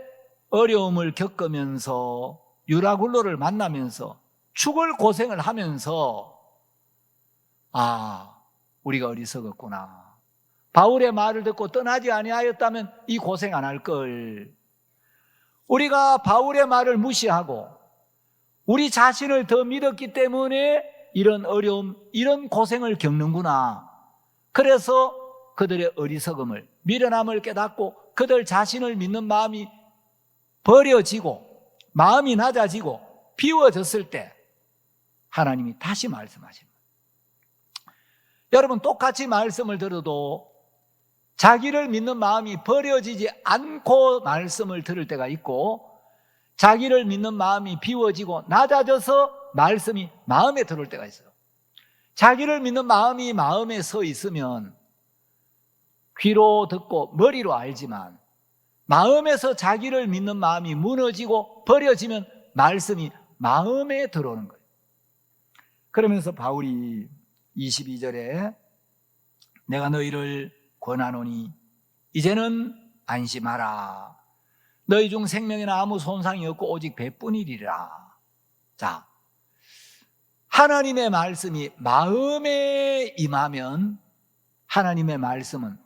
어려움을 겪으면서 유라굴로를 만나면서 죽을 고생을 하면서 아, 우리가 어리석었구나. 바울의 말을 듣고 떠나지 아니하였다면 이 고생 안 할 걸. 우리가 바울의 말을 무시하고 우리 자신을 더 믿었기 때문에 이런 어려움, 이런 고생을 겪는구나. 그래서 그들의 어리석음을, 미련함을 깨닫고 그들 자신을 믿는 마음이 버려지고 마음이 낮아지고 비워졌을 때 하나님이 다시 말씀하십니다. 여러분 똑같이 말씀을 들어도 자기를 믿는 마음이 버려지지 않고 말씀을 들을 때가 있고 자기를 믿는 마음이 비워지고 낮아져서 말씀이 마음에 들어올 때가 있어요. 자기를 믿는 마음이 마음에 서 있으면 귀로 듣고 머리로 알지만 마음에서 자기를 믿는 마음이 무너지고 버려지면 말씀이 마음에 들어오는 거예요. 그러면서 바울이 22절에 내가 너희를 권하노니 이제는 안심하라. 너희 중 생명에는 아무 손상이 없고 오직 배뿐이리라. 자, 하나님의 말씀이 마음에 임하면 하나님의 말씀은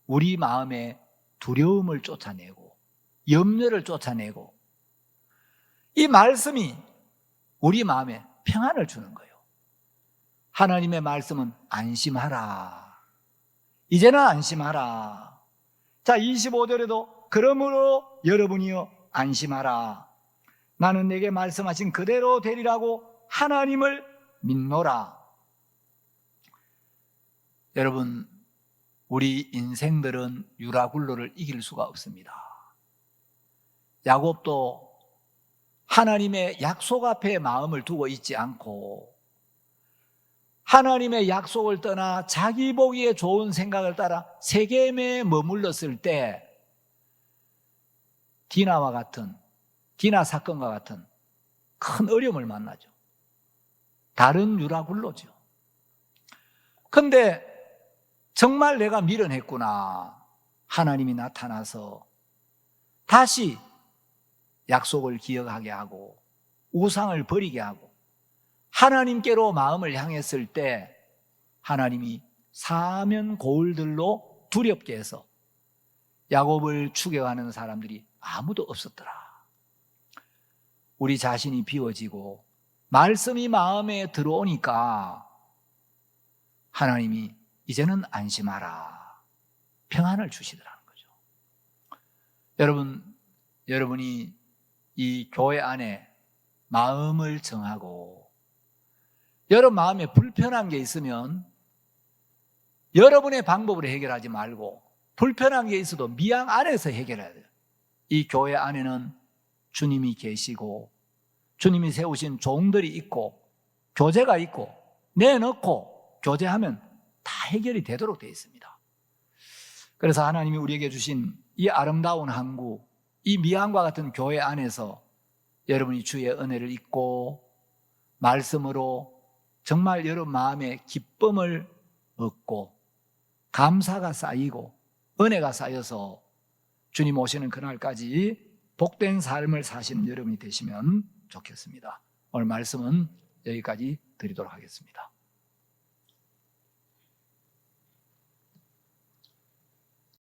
우리 마음에 두려움을 쫓아내고 염려를 쫓아내고 이 말씀이 우리 마음에 평안을 주는 거예요. 하나님의 말씀은 안심하라. 이제는 안심하라. 자, 25절에도 그러므로 여러분이여 안심하라. 나는 내게 말씀하신 그대로 되리라고 하나님을 믿노라. 여러분, 우리 인생들은 유라굴로를 이길 수가 없습니다. 야곱도 하나님의 약속 앞에 마음을 두고 있지 않고 하나님의 약속을 떠나 자기 보기에 좋은 생각을 따라 세겜에 머물렀을 때 디나 사건과 같은 큰 어려움을 만나죠. 다른 유라굴로죠. 근데 정말 내가 미련했구나. 하나님이 나타나서 다시 약속을 기억하게 하고 우상을 버리게 하고 하나님께로 마음을 향했을 때 하나님이 사면 고울들로 두렵게 해서 야곱을 추격하는 사람들이 아무도 없었더라. 우리 자신이 비워지고 말씀이 마음에 들어오니까 하나님이 이제는 안심하라, 평안을 주시더라는 거죠. 여러분이 이 교회 안에 마음을 정하고 여러분 마음에 불편한 게 있으면 여러분의 방법으로 해결하지 말고 불편한 게 있어도 미양 안에서 해결해야 돼요. 이 교회 안에는 주님이 계시고 주님이 세우신 종들이 있고 교제가 있고 내놓고 교제하면 다 해결이 되도록 되어 있습니다. 그래서 하나님이 우리에게 주신 이 아름다운 항구, 이 미양과 같은 교회 안에서 여러분이 주의 은혜를 잊고 말씀으로 정말 여러분 마음에 기쁨을 얻고 감사가 쌓이고 은혜가 쌓여서 주님 오시는 그날까지 복된 삶을 사시는 여러분이 되시면 좋겠습니다. 오늘 말씀은 여기까지 드리도록 하겠습니다.